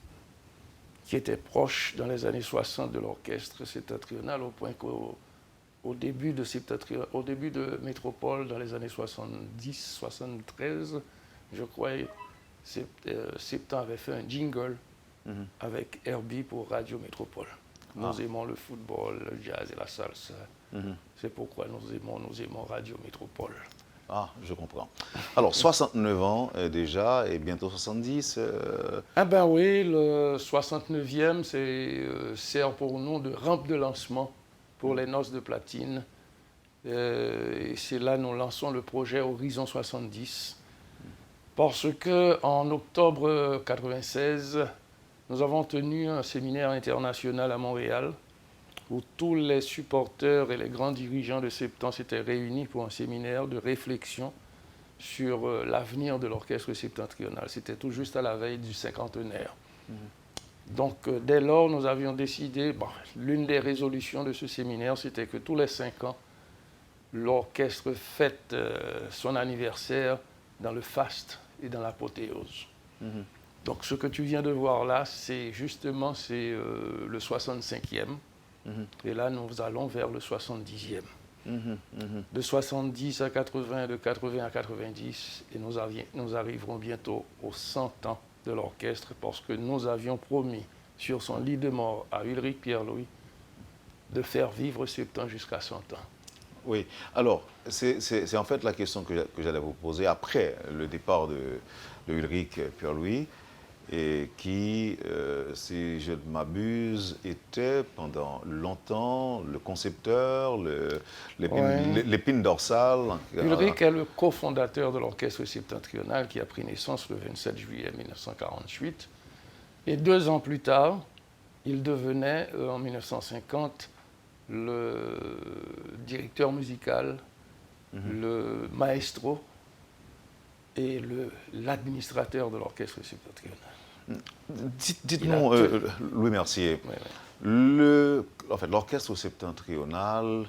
qui était proche dans les années 60 de l'orchestre septentrional, au point qu'au début de Métropole, dans les années 70, 73, je crois, Septent avait fait un jingle avec Herbie pour Radio Métropole. Nous aimons le football, le jazz et la salsa. C'est pourquoi nous aimons Radio Métropole. Ah, je comprends. Alors, 69 ans déjà, et bientôt 70. Ah ben oui, le 69e sert pour nous de rampe de lancement pour les noces de platine. Et c'est là que nous lançons le projet Horizon 70. Parce qu'en octobre 96, nous avons tenu un séminaire international à Montréal où tous les supporters et les grands dirigeants de Septent s'étaient réunis pour un séminaire de réflexion sur l'avenir de l'orchestre septentrional. C'était tout juste à la veille du cinquantenaire. Donc, dès lors, nous avions décidé, l'une des résolutions de ce séminaire, c'était que tous les 5 ans, l'orchestre fête son anniversaire dans le faste et dans l'apothéose. Donc, ce que tu viens de voir là, c'est le 65e. Et là, nous allons vers le 70e. De 70 à 80, de 80 à 90, et nous arriverons bientôt aux 100 ans de l'orchestre parce que nous avions promis sur son lit de mort à Ulrich Pierre-Louis de faire vivre Septent jusqu'à 100 ans. Oui, alors, c'est en fait la question que j'allais vous poser après le départ de Ulrich Pierre-Louis, et qui, si je ne m'abuse, était pendant longtemps le concepteur, l'épine dorsale. Ulrich est le cofondateur de l'orchestre septentrional qui a pris naissance le 27 juillet 1948. Et 2 ans plus tard, il devenait, en 1950, le directeur musical, le maestro et l'administrateur de l'orchestre septentrional. Dites-nous, Louis Mercier, l'orchestre septentrional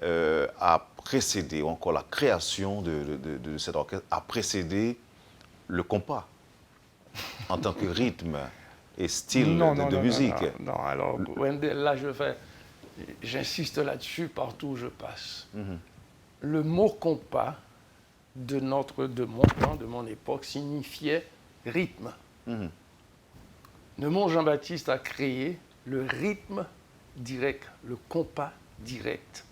a précédé, ou encore la création de cet orchestre a précédé le compas en tant que rythme et style de musique. Non, alors, Wendell, là, j'insiste là-dessus partout où je passe. Le mot compas de mon temps, de mon époque, signifiait rythme. Neumont Jean-Baptiste a créé le rythme direct, le compas direct.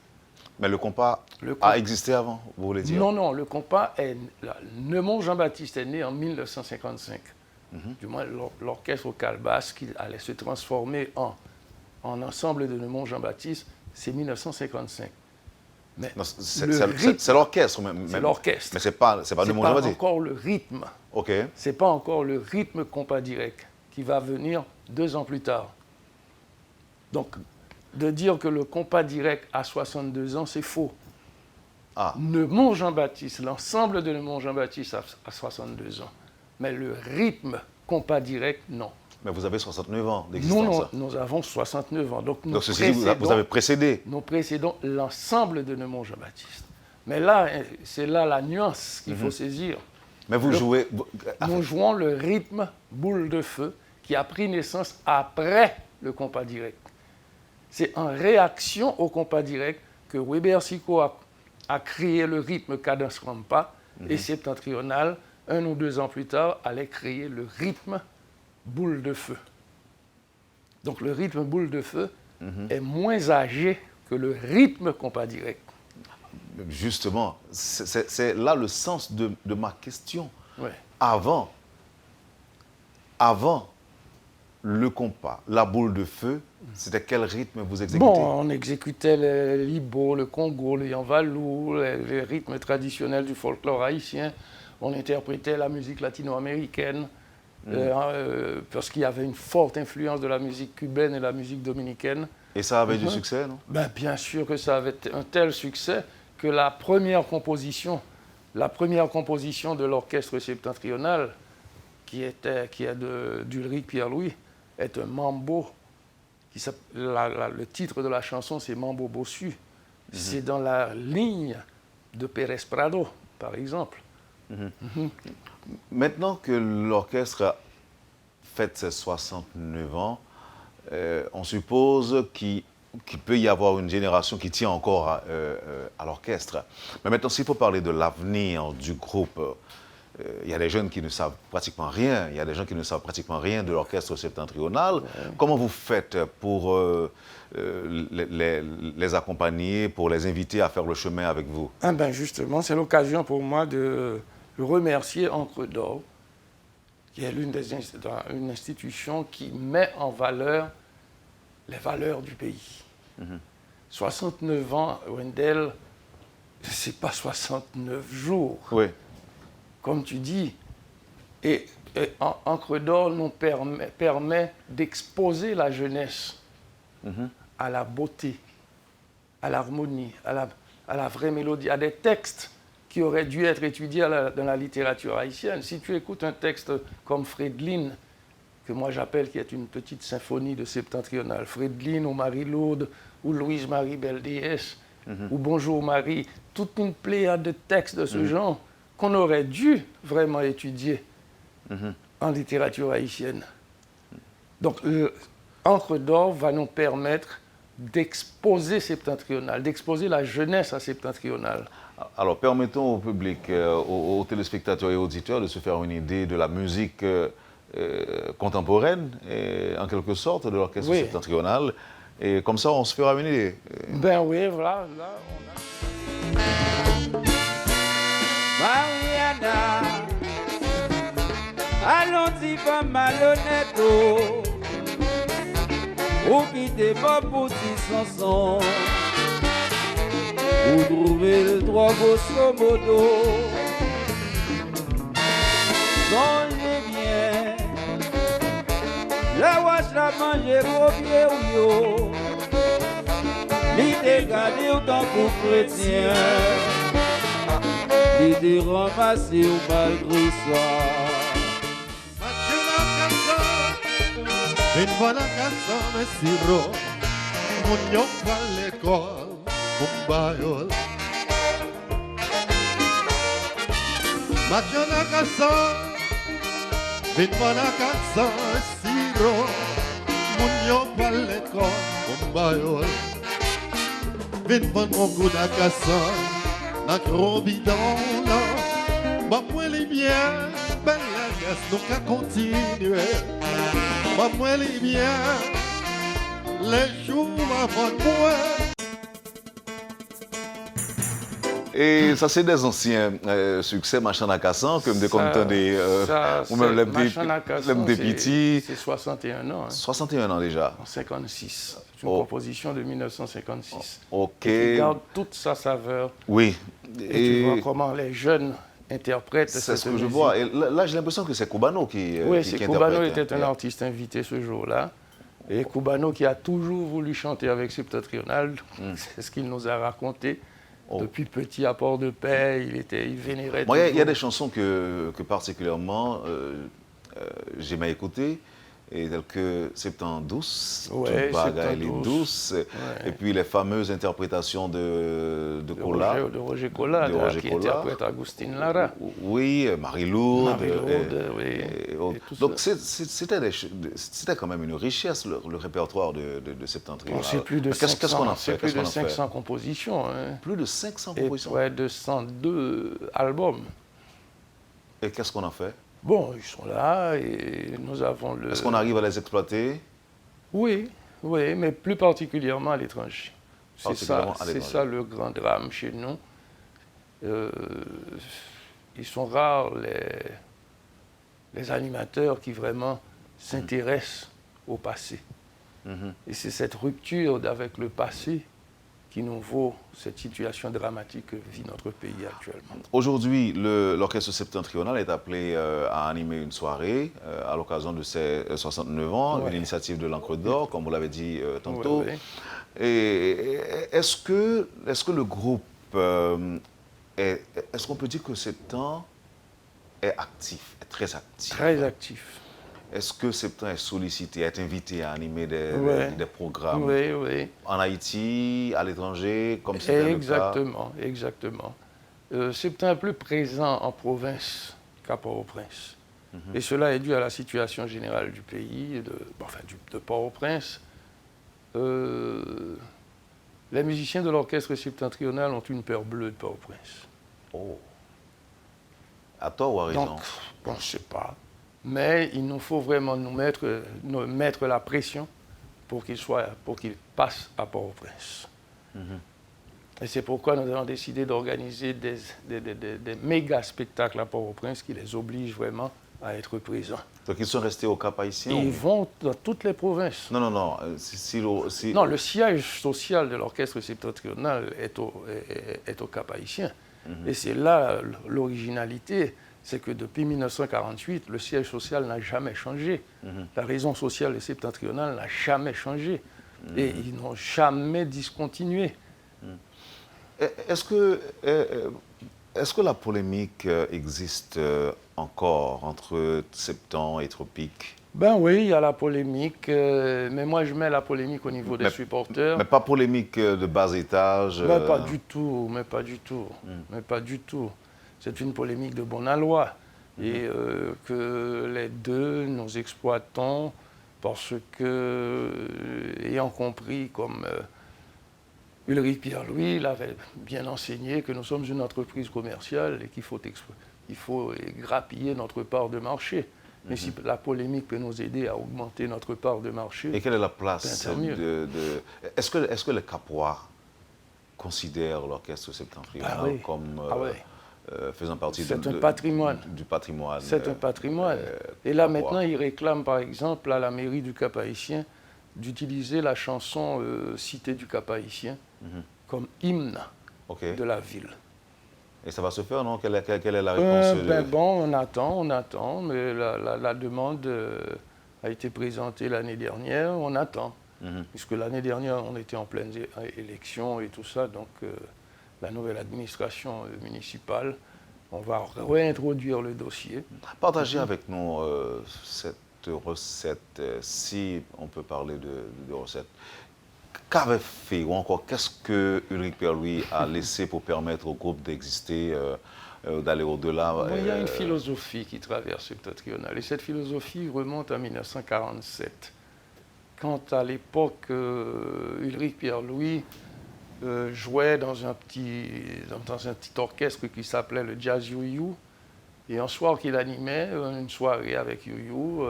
Mais le compas a existé avant, vous voulez dire? Non, le compas Neumont Jean-Baptiste est né en 1955. Du moins, l'orchestre au Calbas, qui allait se transformer en ensemble de Neumont Jean-Baptiste, c'est 1955. Mais c'est l'orchestre. C'est l'orchestre. Mais c'est pas Neumont Jean-Baptiste. C'est pas encore le rythme. OK. C'est pas encore le rythme compas direct qui va venir 2 ans plus tard. Donc, de dire que le compas direct a 62 ans, c'est faux. Neumont Jean-Baptiste, l'ensemble de Neumont Jean-Baptiste a 62 ans. Mais le rythme compas direct, non. Mais vous avez 69 ans d'existence. Non, nous avons 69 ans. Donc ceci dit, vous avez précédé. Nous précédons l'ensemble de Neumont Jean-Baptiste. Mais là, c'est là la nuance qu'il faut saisir. Mais vous jouez... Nous jouons le rythme boule de feu qui a pris naissance après le compas direct. C'est en réaction au compas direct que Weber-Sicot a créé le rythme cadence rampa et Septentrional, 1 ou 2 ans plus tard, allait créer le rythme boule de feu. Donc le rythme boule de feu est moins âgé que le rythme compas direct. Justement, c'est là le sens de ma question. Ouais. Avant le compas, la boule de feu, c'était quel rythme vous exécutiez? Bon, on exécutait le libo, le congo, le yanvalou, les rythmes traditionnels du folklore haïtien. On interprétait la musique latino-américaine parce qu'il y avait une forte influence de la musique cubaine et la musique dominicaine. Et ça avait du succès, non? Ben, bien sûr que ça avait un tel succès que la première composition de l'orchestre septentrional, qui est d'Ulrich Pierre-Louis, est un mambo. Le titre de la chanson, c'est Mambo Bossu. C'est dans la ligne de Pérez Prado, par exemple. Maintenant que l'orchestre fête ses 69 ans, on suppose qu'il peut y avoir une génération qui tient encore à l'orchestre. Mais maintenant, s'il faut parler de l'avenir du groupe, il y a des jeunes qui ne savent pratiquement rien, il y a des gens qui ne savent pratiquement rien de l'orchestre septentrional. Comment vous faites pour les accompagner, pour les inviter à faire le chemin avec vous? Ah ben justement, c'est l'occasion pour moi de remercier Encre d'Or, qui est une institution qui met en valeur les valeurs du pays. 69 ans, Wendell, c'est pas 69 jours. Oui. Comme tu dis, et Encre d'Or nous permet d'exposer la jeunesse à la beauté, à l'harmonie, à la vraie mélodie, à des textes qui auraient dû être étudiés dans la littérature haïtienne. Si tu écoutes un texte comme Fridolin, que moi j'appelle qui est une petite symphonie de septentrional, Fridolin ou Marie-Lourdes, ou Louise-Marie Belle-Déesse, ou Bonjour Marie, toute une pléiade de textes de ce genre qu'on aurait dû vraiment étudier en littérature haïtienne. Donc, Encre d'Or va nous permettre d'exposer septentrional, d'exposer la jeunesse à septentrional. Alors, permettons au public, aux téléspectateurs et auditeurs de se faire une idée de la musique contemporaine, en quelque sorte, de l'orchestre septentrional. Et comme ça, on se fera une idée. Ben oui, voilà, là, on a... Mariana, allons-y pas malhonnête, ou quitter pas pour tes chansons, ou trouver le droit grosso modo. Songez bien, la wash la manger gros pied ou yo, l'idée gardée autant pour chrétien. L'idée ramassée au malgré soi. Une fois la casa me sirro, mon yon va l'école, mon bayol. Mathieu la casa, une fois la casa me sirro, mon yon va l'école, mon bayol. Une fois mon goût la casa. La gros bidon là, ma moi les biens, ben la gueule nous qu'à continuer. Ma moi les biens, les jours avant moi. Et ça, c'est des anciens succès, Machin à Cassan, comme des comptants des. Ou même les petits. C'est 61 ans. Hein. 61 ans déjà. En 56. C'est une composition de 1956. Ok. Et qui garde toute sa saveur. Oui. Et tu vois comment les jeunes interprètent cette musique. C'est ce que je vois. Et là, j'ai l'impression que c'est Cubano qui Cubano était un artiste invité ce jour-là. Et Cubano qui a toujours voulu chanter avec Septentrional, c'est ce qu'il nous a raconté. Depuis petit à Port-de-Paix, il vénérait. Moi, il y a des chansons que particulièrement j'aimais écouter, et telles que 72, toute bagaille est douce, et puis les fameuses interprétations de Cola. De Roger Cola, qui interprète Agustin Lara. Oui, Marie-Lourdes. Donc c'était quand même une richesse, le répertoire de Septentrional. C'est plus de 500 compositions. Hein. Plus de 500 compositions. Et de 102 albums. Et qu'est-ce qu'on en fait? Bon, ils sont là et nous avons le... Est-ce qu'on arrive à les exploiter? Oui, oui, mais plus particulièrement à l'étranger. C'est Particulièrement ça le grand drame chez nous. Ils sont rares les animateurs qui vraiment s'intéressent au passé. Et c'est cette rupture avec le passé qui nous vaut cette situation dramatique que vit notre pays actuellement. Aujourd'hui, l'Orchestre septentrional est appelé à animer une soirée à l'occasion de ses 69 ans, Ouais. une initiative de l'Encre d'Or, comme vous l'avez dit tantôt. Ouais, ouais. Et est-ce que le groupe, est-ce qu'on peut dire que Septembre est actif, est très actif? Très actif. Est-ce que Septembre est sollicité, est invité à animer des programmes Oui, oui. en Haïti, à l'étranger, comme c'était le cas? Exactement, exactement. Septembre est plus présent en province qu'à Port-au-Prince. Et cela est dû à la situation générale du pays, de Port-au-Prince. Les musiciens de l'orchestre septentrional ont une peur bleue de Port-au-Prince. Oh. À tort ou à raison? Donc, on ne sait pas. Mais il nous faut vraiment nous mettre la pression pour qu'ils passent à Port-au-Prince. Et c'est pourquoi nous avons décidé d'organiser des méga spectacles à Port-au-Prince qui les obligent vraiment à être présents. Donc ils sont restés au Cap Haïtien? Et ils vont dans toutes les provinces. Non. Non, le siège social de l'orchestre septentrional est au Cap Haïtien. Et c'est là l'originalité, c'est que depuis 1948, le siège social n'a jamais changé. La raison sociale du septentrional n'a jamais changé. Et ils n'ont jamais discontinué. Est-ce que la polémique existe encore entre Septembre et Tropique? Ben oui, il y a la polémique, mais moi je mets la polémique au niveau des supporters. Mais pas polémique de bas étage? Mais pas du tout. C'est une polémique de bon aloi. Et que les deux, nous exploitons parce que, ayant compris, comme Ulrich Pierre-Louis l'avait bien enseigné, que nous sommes une entreprise commerciale et qu'il faut grappiller notre part de marché. Mais si la polémique peut nous aider à augmenter notre part de marché... Et quelle est la place Est-ce que les Capois considèrent l'orchestre septentrional comme faisant partie du patrimoine? C'est un patrimoine. Et là, maintenant, ils réclament, par exemple, à la mairie du Cap-Haïtien, d'utiliser la chanson Cité du Cap-Haïtien comme hymne de la ville. Et ça va se faire, non? Quelle est la réponse? Bon, on attend, mais la demande a été présentée l'année dernière, on attend. Puisque l'année dernière, on était en pleine élection et tout ça, donc la nouvelle administration municipale, on va réintroduire le dossier. Partagez avec nous cette recette, si on peut parler de recette. Qu'avait fait, ou encore qu'est-ce que Ulrich Pierre-Louis a laissé pour permettre au groupe d'exister, d'aller au-delà? Il y a une philosophie qui traverse Septentrional, et cette philosophie remonte à 1947. Quand à l'époque, Ulrich Pierre-Louis jouait dans un petit orchestre qui s'appelait le Jazz You-You, et un soir qu'il animait une soirée avec You-You,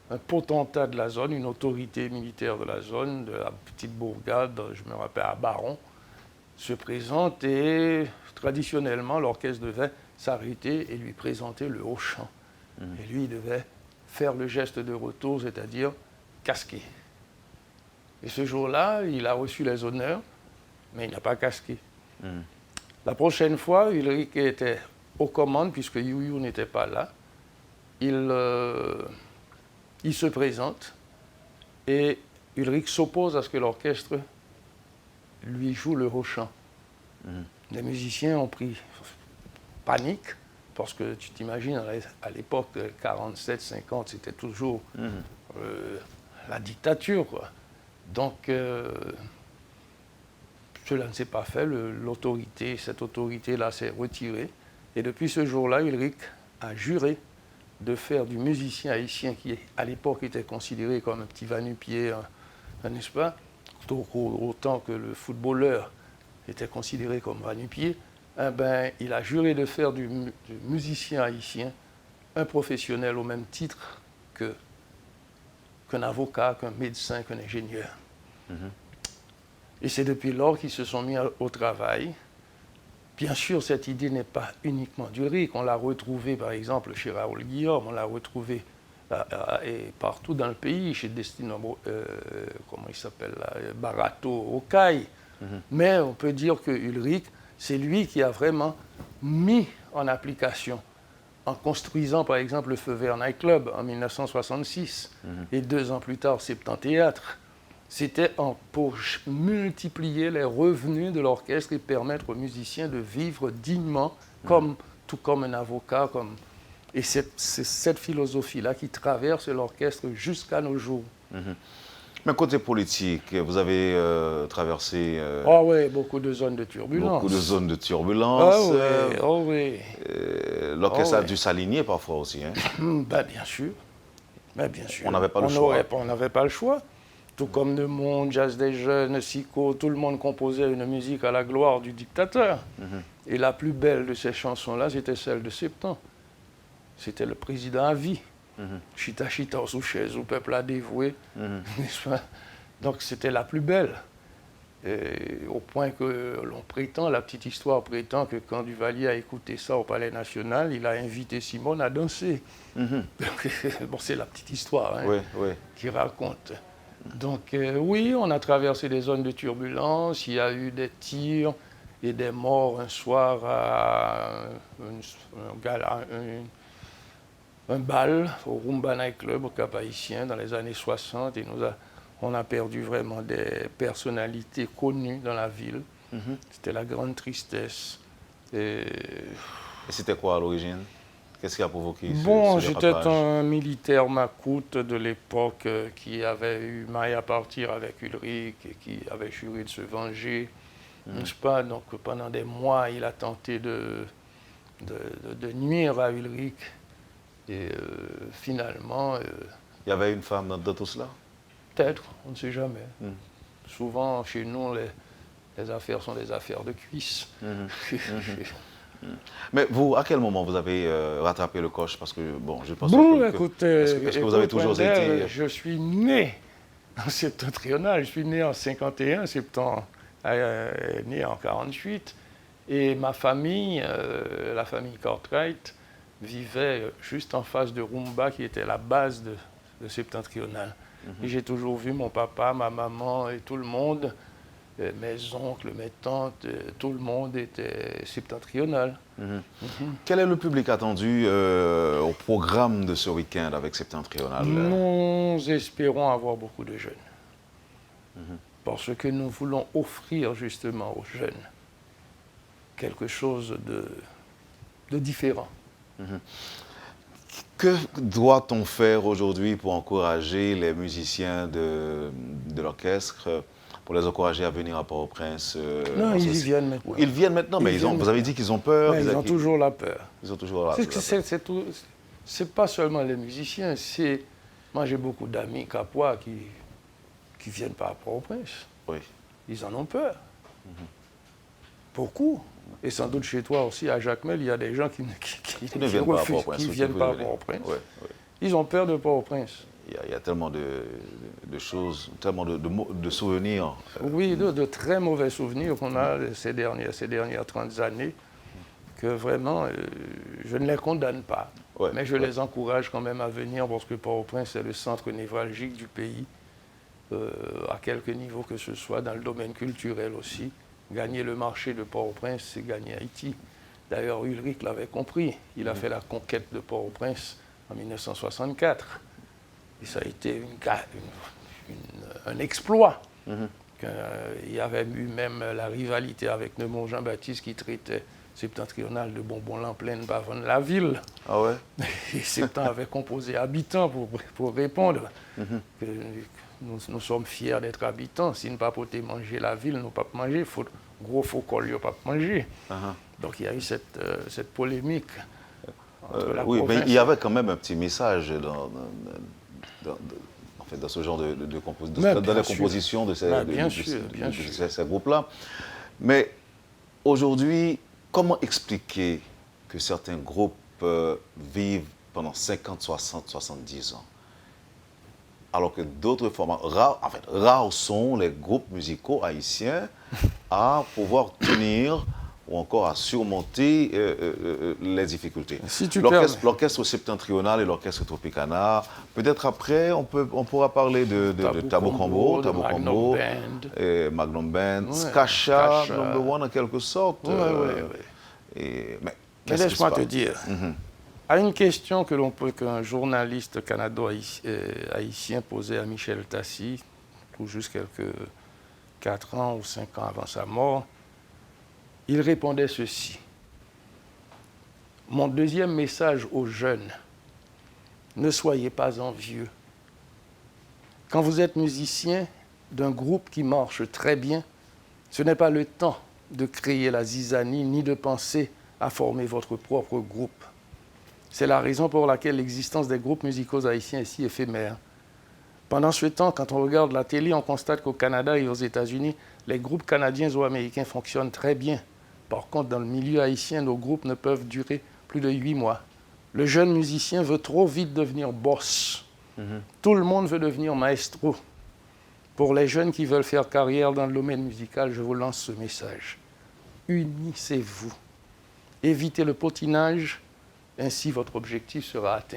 un potentat de la zone, une autorité militaire de la zone, de la petite bourgade, je me rappelle, à Baron, se présente et traditionnellement l'orchestre devait s'arrêter et lui présenter le haut chant. Et lui, il devait faire le geste de retour, c'est-à-dire casquer. Et ce jour-là, il a reçu les honneurs, mais il n'a pas casqué. La prochaine fois, Ulrich était aux commandes, puisque You-You n'était pas là. Il se présente et Ulrich s'oppose à ce que l'orchestre lui joue le haut chant. Les musiciens ont pris panique, parce que tu t'imagines, à l'époque, 47-50, c'était toujours la dictature, quoi. Donc, cela ne s'est pas fait, cette autorité-là s'est retirée. Et depuis ce jour-là, Ulrich a juré de faire du musicien haïtien qui, à l'époque, était considéré comme un petit va-nu-pied, n'est-ce pas? Autant que le footballeur était considéré comme va-nu-pied, il a juré de faire du musicien haïtien un professionnel au même titre que qu'un avocat, qu'un médecin, qu'un ingénieur. Et c'est depuis lors qu'ils se sont mis au travail. Bien sûr, cette idée n'est pas uniquement d'Ulrich. On l'a retrouvée, par exemple, chez Raoul Guillaume, on l'a retrouvée et partout dans le pays, chez Destino, comment il s'appelle là, Barato, Okai. Mais on peut dire que Ulrich, c'est lui qui a vraiment mis en application, en construisant par exemple le Feu Vert Night Club en 1966 et 2 ans plus tard, Septanthéâtre. C'était pour multiplier les revenus de l'orchestre et permettre aux musiciens de vivre dignement, tout comme un avocat. Et c'est cette philosophie-là qui traverse l'orchestre jusqu'à nos jours. Mais côté politique, vous avez traversé oui, beaucoup de zones de turbulence. beaucoup de zones de turbulence. Oui. L'orchestre a dû s'aligner parfois aussi. Hein. Bien sûr. On n'avait pas le choix. On n'avait pas le choix. Tout comme Le Monde, Jazz des Jeunes, Sico, tout le monde composait une musique à la gloire du dictateur. Et la plus belle de ces chansons-là, c'était celle de Septembre. C'était le président à vie. Chita chita sous chaise, au peuple a dévoué. N'est-ce pas? Donc c'était la plus belle. Et au point que l'on prétend, la petite histoire prétend que quand Duvalier a écouté ça au Palais National, il a invité Simone à danser. Bon, c'est la petite histoire qui raconte. Donc oui, on a traversé des zones de turbulence, il y a eu des tirs et des morts un soir à un bal au Rumba Night Club au Cap-Haïtien dans les années 60 et on a perdu vraiment des personnalités connues dans la ville. C'était la grande tristesse. Et c'était quoi à l'origine? Qu'est-ce qui a provoqué j'étais un militaire macoute de l'époque qui avait eu maille à partir avec Ulrich et qui avait juré de se venger. N'est-ce pas? Donc pendant des mois, il a tenté de nuire à Ulrich. Et finalement... il y avait une femme dans tout cela? Peut-être, on ne sait jamais. Souvent, chez nous, les affaires sont des affaires de cuisse. Mais vous, à quel moment vous avez rattrapé le coche? Parce que, bon, je pense est-ce que vous avez toujours été... Je suis né en septentrional. Je suis né en 51, né en 48. Et ma famille, la famille Cartwright, vivait juste en face de Rumba, qui était la base de septentrional. Et j'ai toujours vu mon papa, ma maman et tout le monde, mes oncles, mes tantes, tout le monde était septentrional. Quel est le public attendu au programme de ce week-end avec Septentrional? Nous espérons avoir beaucoup de jeunes. Parce que nous voulons offrir justement aux jeunes quelque chose de différent. Que doit-on faire aujourd'hui pour encourager les musiciens de l'orchestre, pour les encourager à venir à Port-au-Prince? Non, ils y viennent maintenant. Ils viennent maintenant, mais vous avez dit qu'ils ont peur. Ouais, ils ont toujours la peur. Ils ont toujours la peur. C'est pas seulement les musiciens, moi j'ai beaucoup d'amis capois qui viennent pas à Port-au-Prince. Oui. Ils en ont peur. Beaucoup. Et sans doute chez toi aussi, à Jacmel, il y a des gens qui ne viennent pas à Port-au-Prince. Qui viennent pas à Port-au-Prince. Ils ont peur de Port-au-Prince. Il y a tellement de choses, tellement de souvenirs. Oui, de très mauvais souvenirs qu'on a ces dernières 30 années, que vraiment, je ne les condamne pas. Mais je les encourage quand même à venir, parce que Port-au-Prince, c'est le centre névralgique du pays, à quelque niveau que ce soit, dans le domaine culturel aussi. Gagner le marché de Port-au-Prince, c'est gagner Haïti. D'ailleurs, Ulrich l'avait compris. Il a fait la conquête de Port-au-Prince en 1964. Et ça a été un exploit. Il y avait eu même la rivalité avec Neumont Jean-Baptiste qui traitait Septentrional de bonbons en pleine bavonne la ville. Ah ouais? Et Septembre avait composé habitants pour répondre. Que nous sommes fiers d'être habitants. Si nous ne pouvons pas manger la ville, nous ne pouvons pas manger. Gros faux col, nous ne pouvons pas manger. Donc il y a eu cette polémique. Oui, mais il y avait quand même un petit message dans ce genre dans la composition de ces groupes-là. Mais aujourd'hui, comment expliquer que certains groupes vivent pendant 50, 60, 70 ans alors que d'autres formats, rares sont les groupes musicaux haïtiens à pouvoir tenir ou encore à surmonter les difficultés. Si tu L'orchestre septentrional et l'orchestre Tropicana, peut-être après, on pourra parler de Tabo Combo, Magnum Band, Skacha, number one en quelque sorte. Mais laisse-moi te dire, à une question qu'un journaliste canado-haïtien posait à Michel Tassi, tout juste quelques 4 ans ou 5 ans avant sa mort, il répondait ceci. Mon deuxième message aux jeunes, ne soyez pas envieux. Quand vous êtes musicien d'un groupe qui marche très bien, ce n'est pas le temps de créer la zizanie ni de penser à former votre propre groupe. C'est la raison pour laquelle l'existence des groupes musicaux haïtiens est si éphémère. Pendant ce temps, quand on regarde la télé, on constate qu'au Canada et aux États-Unis, les groupes canadiens ou américains fonctionnent très bien. Par contre, dans le milieu haïtien, nos groupes ne peuvent durer plus de 8 mois. Le jeune musicien veut trop vite devenir boss. Tout le monde veut devenir maestro. Pour les jeunes qui veulent faire carrière dans le domaine musical, je vous lance ce message. Unissez-vous. Évitez le potinage, ainsi votre objectif sera atteint.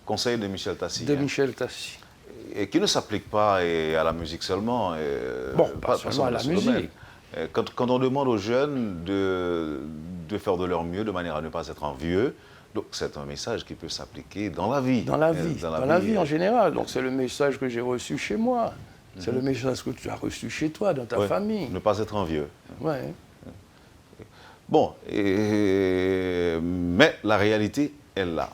Conseil de Michel Tassi. Michel Tassi. Et qui ne s'applique pas à la musique seulement. Pas seulement à la musique. Quand on demande aux jeunes de faire de leur mieux de manière à ne pas être envieux, donc c'est un message qui peut s'appliquer dans la vie. Dans la vie en général. Donc c'est le message que j'ai reçu chez moi. C'est le message que tu as reçu chez toi, dans ta famille. Ne pas être envieux. Ouais. Bon, mais la réalité est là.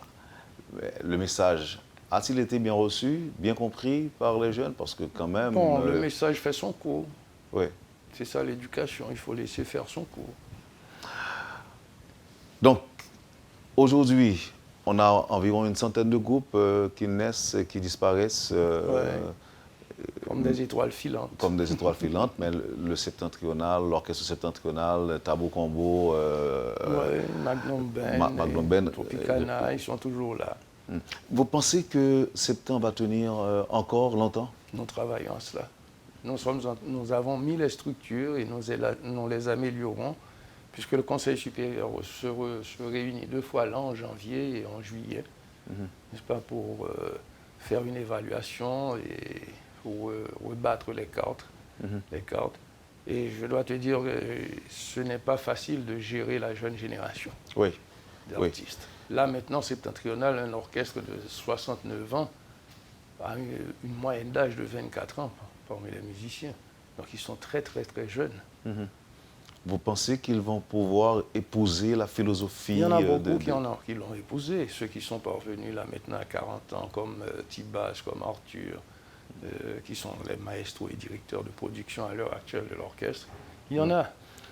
Le message a-t-il été bien reçu, bien compris par les jeunes? Parce que quand même... Bon, le message fait son cours. Oui. C'est ça l'éducation, il faut laisser faire son cours. Donc, aujourd'hui, on a environ une centaine de groupes qui naissent et qui disparaissent. Comme des étoiles filantes. Comme des étoiles filantes, mais le septentrional, l'orchestre septentrional, Tabo Combo, Magnum Band, Tropicana, ils sont toujours là. Vous pensez que Septembre va tenir encore longtemps? Nous travaillons à cela. Nous avons mis les structures et nous les améliorons, puisque le Conseil supérieur se réunit 2 fois l'an, en janvier et en juillet, n'est-ce pas, pour faire une évaluation et pour rebattre les cartes. Et je dois te dire que ce n'est pas facile de gérer la jeune génération d'artistes. Là, maintenant, Septentrional, un orchestre de 69 ans, a une moyenne d'âge de 24 ans parmi les musiciens. Donc, ils sont très, très, très jeunes. Vous pensez qu'ils vont pouvoir épouser la philosophie? Il y en a beaucoup qui l'ont épousé. Ceux qui sont parvenus là maintenant à 40 ans, comme Tibas, comme Arthur, qui sont les maestros et directeurs de production à l'heure actuelle de l'orchestre. Il y en a.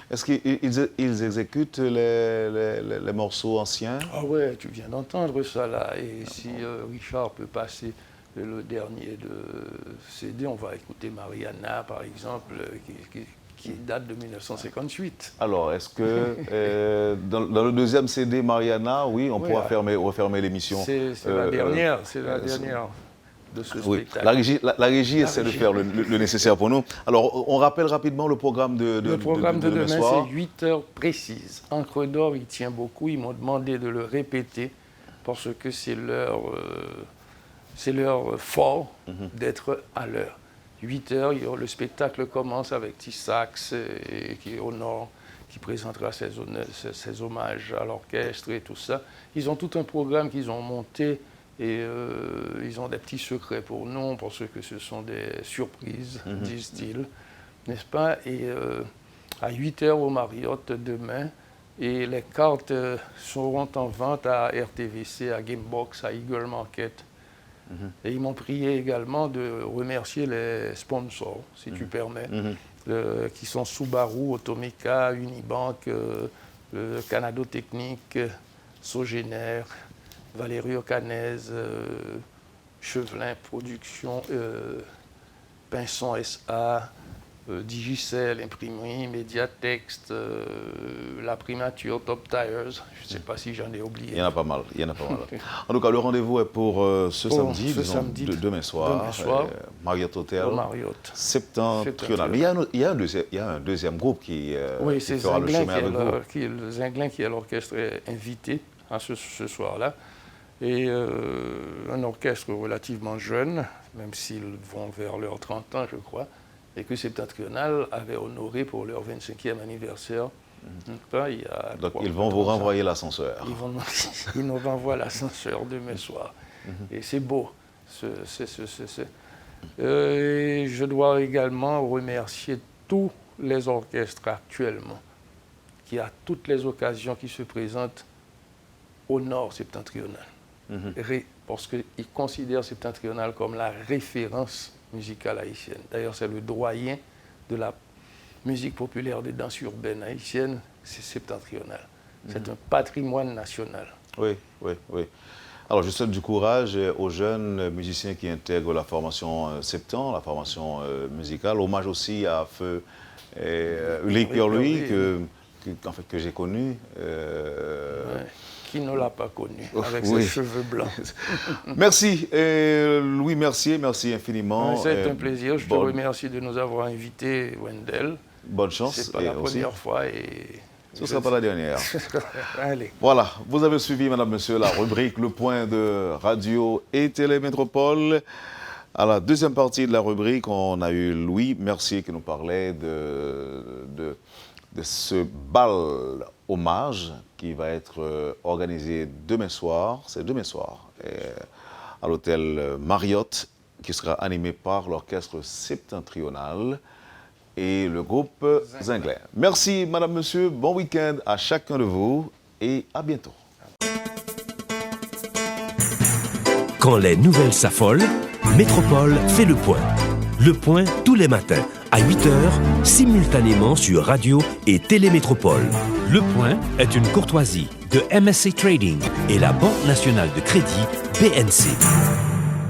Est-ce qu'ils exécutent les morceaux anciens? Ah ouais, tu viens d'entendre ça là. Et si Richard peut passer le dernier de CD, on va écouter Mariana, par exemple, qui date de 1958. Alors, est-ce que dans le deuxième CD, Mariana, oui, on pourra refermer l'émission? C'est la dernière, de ce spectacle. La régie essaie de faire le nécessaire pour nous. Alors, on rappelle rapidement le programme de demain. Le programme de demain, soir. c'est 8 heures précises. Encre d'Or, il tient beaucoup. Ils m'ont demandé de le répéter parce que c'est leur fort d'être à l'heure. 8 heures, le spectacle commence avec Tissax, qui est au nord, qui présentera ses hommages à l'orchestre et tout ça. Ils ont tout un programme qu'ils ont monté. Et ils ont des petits secrets pour nous, parce que ce sont des surprises, disent-ils, n'est-ce pas? Et à 8 heures au Marriott demain, et les cartes seront en vente à RTVC, à Gamebox, à Eagle Market. Et ils m'ont prié également de remercier les sponsors, si tu permets, qui sont Subaru, Automica, Unibank, Canado Technique, Sogénaire, Valério Canez, Chevelin Production, Pinson SA, Digicel, imprimerie, Médiatexte, la primature, Top Tires. Je ne sais pas si j'en ai oublié. Il y en a pas mal. En tout cas, le rendez-vous est pour ce samedi, demain soir. Marriott Hotel. Septentrional. Mais il y a un deuxième groupe qui fera le chemin avec vous. Zinglin qui est l'orchestre invité à ce soir-là. Et un orchestre relativement jeune, même s'ils vont vers leurs 30 ans, je crois, et que Septentrional avait honoré pour leur 25e anniversaire. Donc ils vont vous renvoyer l'ascenseur. Ils nous renvoient l'ascenseur demain soir. Et c'est beau. Et je dois également remercier tous les orchestres actuellement, qui à toutes les occasions qui se présentent au nord septentrional. Parce qu'ils considèrent Septentrional comme la référence musicale haïtienne. D'ailleurs, c'est le doyen de la musique populaire de danse urbaine haïtienne, c'est Septentrional. C'est un patrimoine national. Oui. Alors, je souhaite du courage aux jeunes musiciens qui intègrent la formation Septembre, la formation musicale. Hommage aussi à Feu Ulrich Pierre-Louis, que j'ai connu. Qui ne l'a pas connu, avec ses cheveux blancs. Merci, Louis Mercier, merci infiniment. C'est un plaisir, je te remercie de nous avoir invités, Wendell. Bonne chance. C'est pas la première fois et... Ce ne sera pas la dernière. Allez. Voilà, vous avez suivi, madame, monsieur, la rubrique Le Point de Radio et Télémétropole. À la deuxième partie de la rubrique, on a eu Louis Mercier qui nous parlait de ce bal hommage qui va être organisé demain soir, c'est demain soir, à l'hôtel Marriott, qui sera animé par l'orchestre septentrional et le groupe Zinglin. Merci, madame, monsieur, bon week-end à chacun de vous et à bientôt. Quand les nouvelles s'affolent, Métropole fait le point. Le point tous les matins à 8h, simultanément sur Radio et Télémétropole. Le point est une courtoisie de MSC Trading et la Banque nationale de crédit BNC.